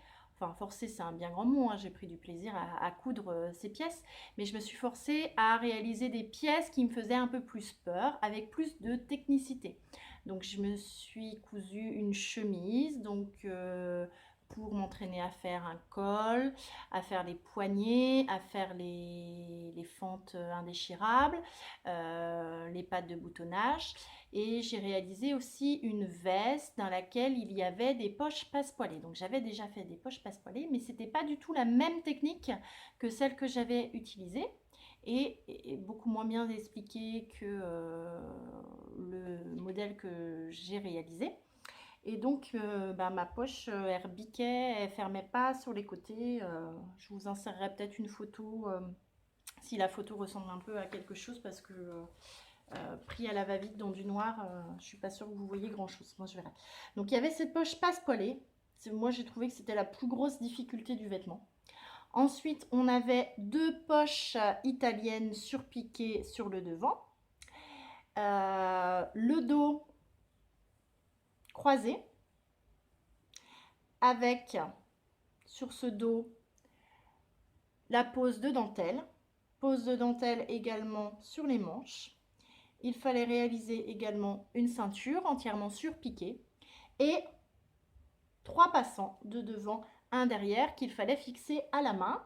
Enfin, forcée, c'est un bien grand mot, hein. J'ai pris du plaisir à coudre ces pièces, mais je me suis forcée à réaliser des pièces qui me faisaient un peu plus peur, avec plus de technicité. Donc, je me suis cousu une chemise, donc pour m'entraîner à faire un col, à faire les poignets, à faire les fentes indéchirables, les pattes de boutonnage. Et j'ai réalisé aussi une veste dans laquelle il y avait des poches passepoilées. Donc j'avais déjà fait des poches passepoilées, mais c'était pas du tout la même technique que celle que j'avais utilisée. Et beaucoup moins bien expliqué que le modèle que j'ai réalisé. Et donc, ma poche, elle rebiquait, elle fermait pas sur les côtés. Je vous insérerai peut-être une photo, si la photo ressemble un peu à quelque chose, parce que pris à la va-vite dans du noir, je suis pas sûre que vous voyez grand-chose. Moi, je verrai. Donc, il y avait cette poche passepoilée. Moi, j'ai trouvé que c'était la plus grosse difficulté du vêtement. Ensuite, on avait 2 poches italiennes surpiquées sur le devant. Le dos croisé avec sur ce dos la pose de dentelle également sur les manches. Il fallait réaliser également une ceinture entièrement surpiquée et 3 passants de devant, un derrière qu'il fallait fixer à la main.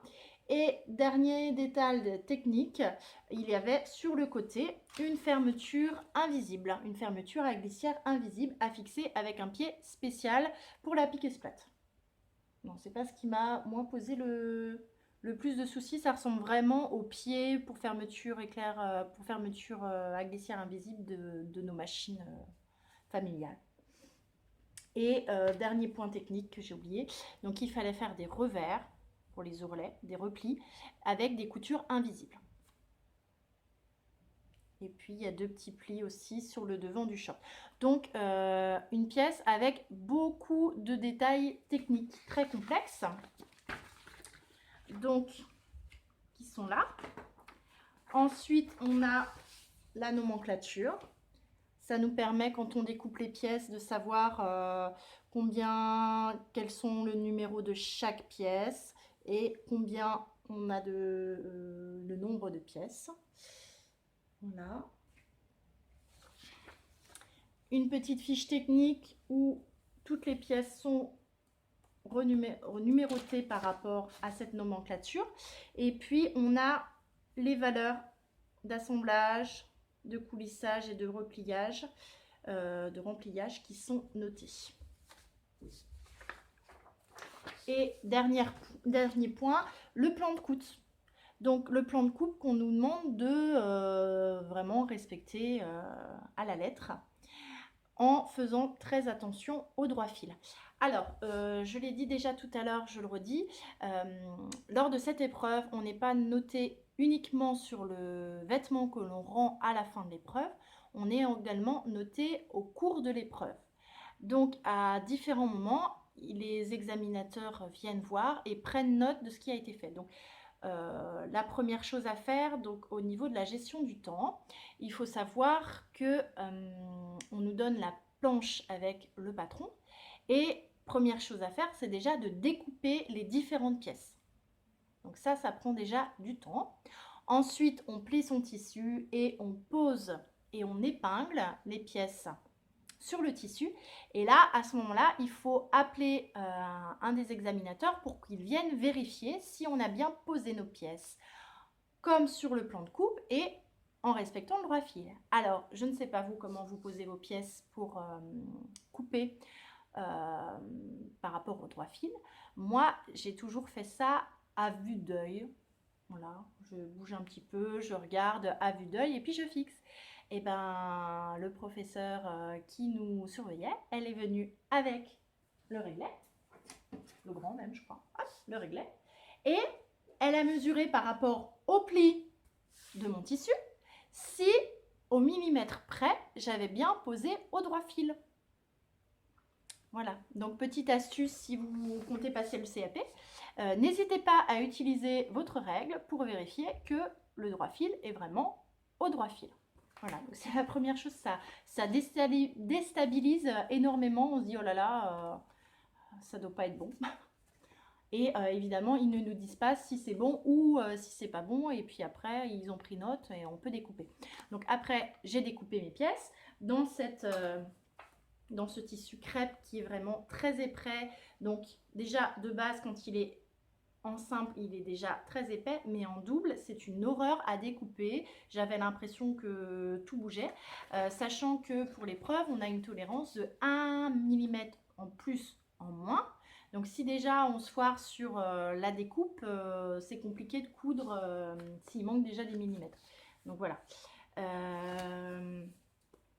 Et dernier détail technique, il y avait sur le côté une fermeture invisible, une fermeture à glissière invisible à fixer avec un pied spécial pour la pique esplat. Non, c'est pas ce qui m'a moins posé le plus de soucis. Ça ressemble vraiment au pied pour fermeture éclair, pour fermeture à glissière invisible de nos machines familiales. Et dernier point technique que j'ai oublié, donc il fallait faire des revers pour les ourlets, des replis avec des coutures invisibles. Et puis il y a 2 petits plis aussi sur le devant du short. Donc une pièce avec beaucoup de détails techniques très complexes. Donc qui sont là. Ensuite, on a la nomenclature. Ça nous permet, quand on découpe les pièces, de savoir quels sont le numéro de chaque pièce et combien on a le nombre de pièces. Voilà. Une petite fiche technique où toutes les pièces sont numérotées par rapport à cette nomenclature. Et puis, on a les valeurs d'assemblage, de coulissage et de repliage, remplissage qui sont notées. Et dernier point, le plan de coupe. Donc le plan de coupe qu'on nous demande de vraiment respecter à la lettre, en faisant très attention au droit fil. Alors, je l'ai dit déjà tout à l'heure, je le redis, lors de cette épreuve, on n'est pas noté uniquement sur le vêtement que l'on rend à la fin de l'épreuve, on est également noté au cours de l'épreuve. Donc, à différents moments, les examinateurs viennent voir et prennent note de ce qui a été fait. Donc, la première chose à faire, donc au niveau de la gestion du temps, il faut savoir que on nous donne la planche avec le patron et première chose à faire, c'est déjà de découper les différentes pièces. Donc ça prend déjà du temps. Ensuite, on plie son tissu et on pose et on épingle les pièces sur le tissu. Et là, à ce moment-là, il faut appeler un des examinateurs pour qu'il vienne vérifier si on a bien posé nos pièces, comme sur le plan de coupe et en respectant le droit fil. Alors, je ne sais pas vous comment vous posez vos pièces pour couper par rapport au droit fil. Moi, j'ai toujours fait ça à vue d'œil. Voilà, je bouge un petit peu, je regarde à vue d'œil et puis je fixe. Et ben, le professeur qui nous surveillait, elle est venue avec le réglet, le grand même, je crois, le réglet, et elle a mesuré par rapport au pli de mon tissu si au millimètre près j'avais bien posé au droit fil. Voilà, donc petite astuce si vous comptez passer le CAP, n'hésitez pas à utiliser votre règle pour vérifier que le droit fil est vraiment au droit fil. Voilà, c'est la première chose, ça déstabilise énormément, on se dit oh là là, ça doit pas être bon. Et évidemment, ils ne nous disent pas si c'est bon ou si c'est pas bon, et puis après, ils ont pris note et on peut découper. Donc après, j'ai découpé mes pièces dans ce tissu crêpe qui est vraiment très épais. Donc déjà, de base, quand il est en simple, il est déjà très épais, mais en double, c'est une horreur à découper. J'avais l'impression que tout bougeait, sachant que pour l'épreuve, on a une tolérance de 1 mm en plus, en moins. Donc si déjà on se foire sur la découpe, c'est compliqué de coudre s'il manque déjà des millimètres. Donc voilà.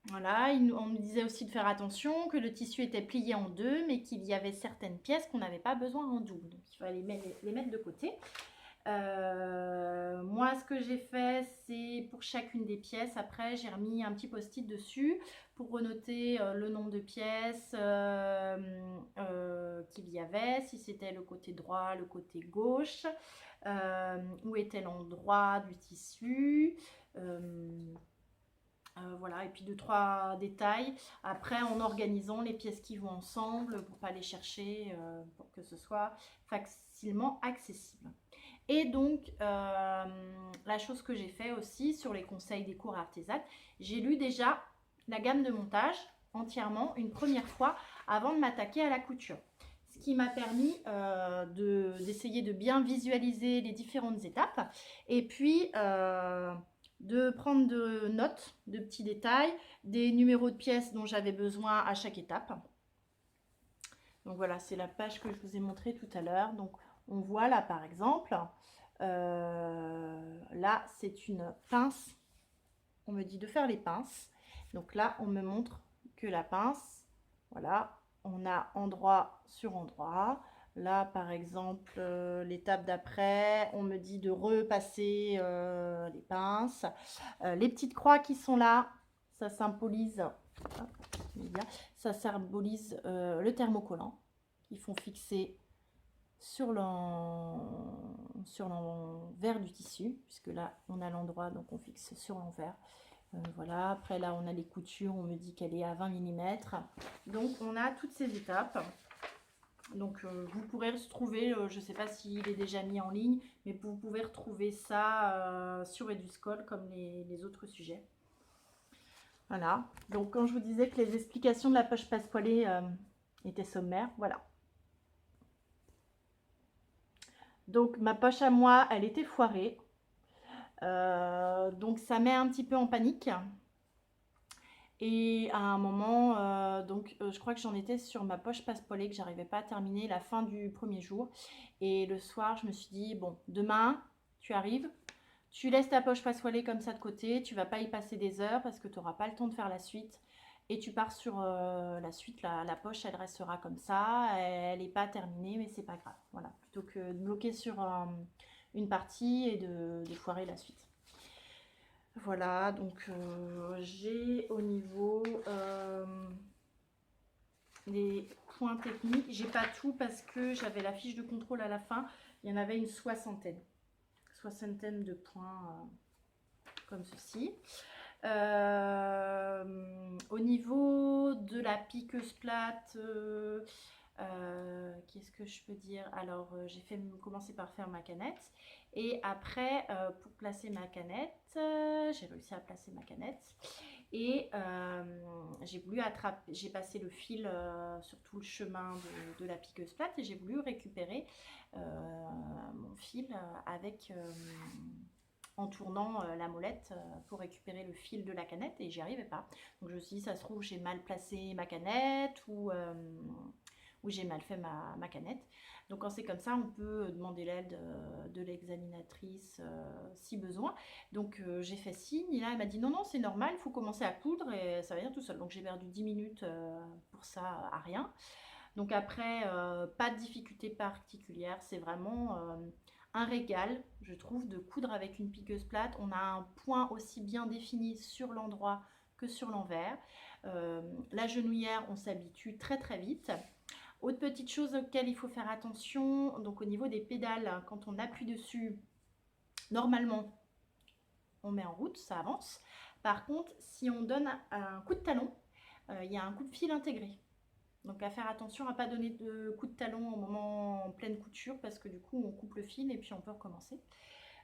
Voilà, on nous disait aussi de faire attention, que le tissu était plié en deux, mais qu'il y avait certaines pièces qu'on n'avait pas besoin en double. Donc il fallait les mettre de côté. Moi, ce que j'ai fait, c'est pour chacune des pièces, après j'ai remis un petit post-it dessus pour renoter le nombre de pièces qu'il y avait, si c'était le côté droit, le côté gauche, où était l'endroit du tissu. Voilà, et puis 2-3 détails. Après, en organisant les pièces qui vont ensemble pour pas les chercher, pour que ce soit facilement accessible. Et donc, la chose que j'ai fait aussi sur les conseils des cours artisanes, j'ai lu déjà la gamme de montage entièrement une première fois avant de m'attaquer à la couture. Ce qui m'a permis d'essayer de bien visualiser les différentes étapes. Et puis de prendre de notes, de petits détails, des numéros de pièces dont j'avais besoin à chaque étape. Donc voilà, c'est la page que je vous ai montrée tout à l'heure. Donc on voit là par exemple, là c'est une pince, on me dit de faire les pinces. Donc là on me montre que la pince, voilà, on a endroit sur endroit. Là, par exemple, l'étape d'après, on me dit de repasser les pinces. Les petites croix qui sont là, ça symbolise, le thermocollant. Ils font fixer sur l'envers du tissu, puisque là on a l'endroit, donc on fixe sur l'envers. Voilà, après là on a les coutures, on me dit qu'elle est à 20 mm. Donc on a toutes ces étapes. Donc vous pourrez retrouver, je ne sais pas s'il est déjà mis en ligne, mais vous pouvez retrouver ça sur Eduscol comme les autres sujets. Voilà, donc quand je vous disais que les explications de la poche passepoilée étaient sommaires, voilà. Donc ma poche à moi, elle était foirée. Donc ça met un petit peu en panique. Et à un moment, je crois que j'en étais sur ma poche passepoilée, que j'arrivais pas à terminer la fin du premier jour. Et le soir, je me suis dit, bon, demain, tu arrives, tu laisses ta poche passepoilée comme ça de côté, tu vas pas y passer des heures parce que tu n'auras pas le temps de faire la suite. Et tu pars sur la suite, la poche, elle restera comme ça, elle n'est pas terminée, mais c'est pas grave. Voilà, plutôt que de bloquer sur une partie et de foirer la suite. Voilà, donc j'ai au niveau des points techniques, j'ai pas tout parce que j'avais la fiche de contrôle à la fin, il y en avait une soixantaine de points comme ceci. Au niveau de la piqueuse plate, qu'est-ce que je peux dire? Alors, j'ai commencé par faire ma canette. Et après, pour placer ma canette, j'ai réussi à placer ma canette. Et j'ai voulu attraper, j'ai passé le fil sur tout le chemin de la piqueuse plate et j'ai voulu récupérer mon fil avec en tournant la molette pour récupérer le fil de la canette et j'y arrivais pas. Donc je me suis dit, ça se trouve, j'ai mal placé ma canette ou j'ai mal fait ma canette. Donc quand c'est comme ça, on peut demander l'aide de l'examinatrice si besoin. Donc j'ai fait signe et là elle m'a dit non, non, c'est normal, il faut commencer à coudre et ça va venir tout seul. Donc j'ai perdu 10 minutes pour ça, à rien. Donc après, pas de difficulté particulière, c'est vraiment un régal, je trouve, de coudre avec une piqueuse plate. On a un point aussi bien défini sur l'endroit que sur l'envers. La genouillère, on s'habitue très très vite. Autre petite chose auquel il faut faire attention, donc au niveau des pédales, quand on appuie dessus, normalement, on met en route, ça avance. Par contre, si on donne un coup de talon, il y a un coup de fil intégré. Donc à faire attention à ne pas donner de coup de talon au moment en pleine couture parce que du coup on coupe le fil et puis on peut recommencer.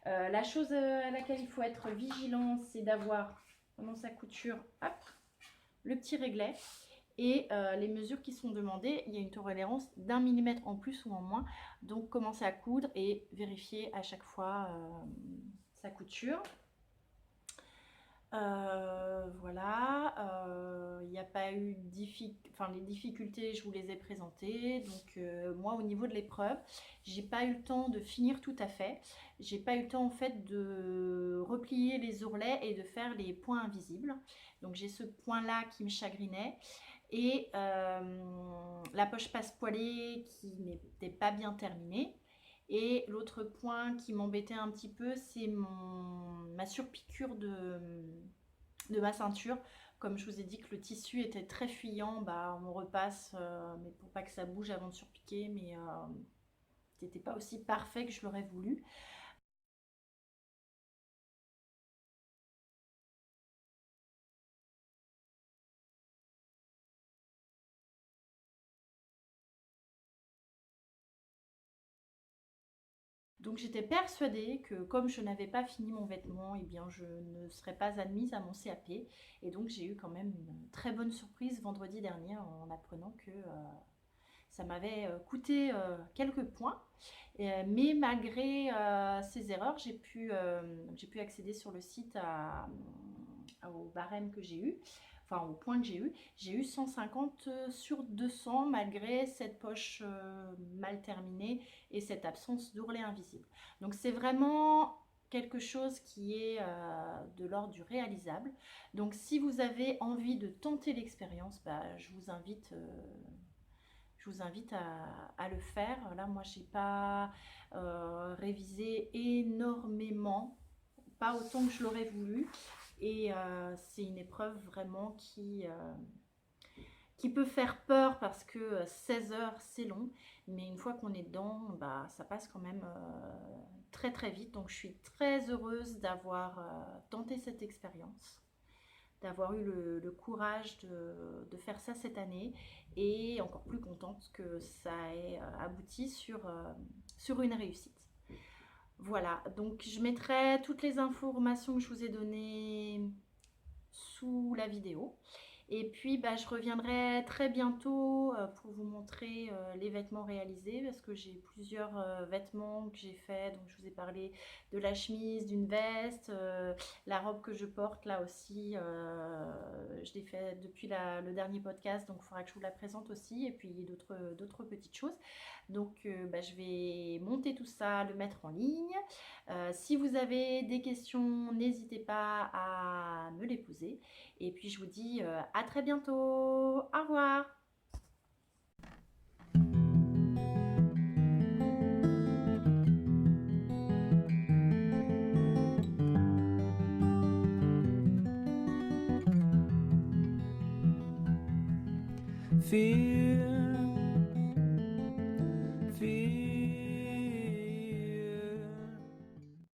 La chose à laquelle il faut être vigilant, c'est d'avoir dans sa couture, hop, le petit réglet et les mesures qui sont demandées. Il y a une tolérance d'1 mm en plus ou en moins. Donc commencer à coudre et vérifier à chaque fois sa couture. Voilà, il n'y a pas eu les difficultés, je vous les ai présentées. Donc moi au niveau de l'épreuve, j'ai pas eu le temps de finir tout à fait. J'ai pas eu le temps en fait de replier les ourlets et de faire les points invisibles. Donc j'ai ce point là qui me chagrinait. Et la poche passepoilée qui n'était pas bien terminée. Et l'autre point qui m'embêtait un petit peu, c'est ma surpiqûre de ma ceinture. Comme je vous ai dit que le tissu était très fuyant, bah, on repasse, mais pour pas que ça bouge avant de surpiquer, mais c'était pas aussi parfait que je l'aurais voulu. Donc j'étais persuadée que comme je n'avais pas fini mon vêtement, eh bien je ne serais pas admise à mon CAP. Et donc j'ai eu quand même une très bonne surprise vendredi dernier en apprenant que ça m'avait coûté quelques points. Mais malgré ces erreurs, j'ai pu accéder sur le site au barème que j'ai eu. Enfin, au point que j'ai eu 150 sur 200 malgré cette poche mal terminée et cette absence d'ourlet invisible. Donc c'est vraiment quelque chose qui est de l'ordre du réalisable. Donc si vous avez envie de tenter l'expérience, bah, je vous invite à le faire. Là, moi, j'ai pas révisé énormément, pas autant que je l'aurais voulu. Et c'est une épreuve vraiment qui qui peut faire peur parce que 16 heures c'est long, mais une fois qu'on est dedans, bah, ça passe quand même très très vite. Donc je suis très heureuse d'avoir tenté cette expérience, d'avoir eu le courage de faire ça cette année, et encore plus contente que ça ait abouti sur une réussite. Voilà, donc je mettrai toutes les informations que je vous ai données sous la vidéo. Et puis, bah, je reviendrai très bientôt pour vous montrer les vêtements réalisés, parce que j'ai plusieurs vêtements que j'ai fait. Donc, je vous ai parlé de la chemise, d'une veste, la robe que je porte là aussi. Je l'ai fait depuis le dernier podcast, donc il faudra que je vous la présente aussi. Et puis, d'autres petites choses. Donc, bah, je vais monter tout ça, le mettre en ligne. Si vous avez des questions, n'hésitez pas à me les poser. Et puis je vous dis à très bientôt. Au revoir. Feel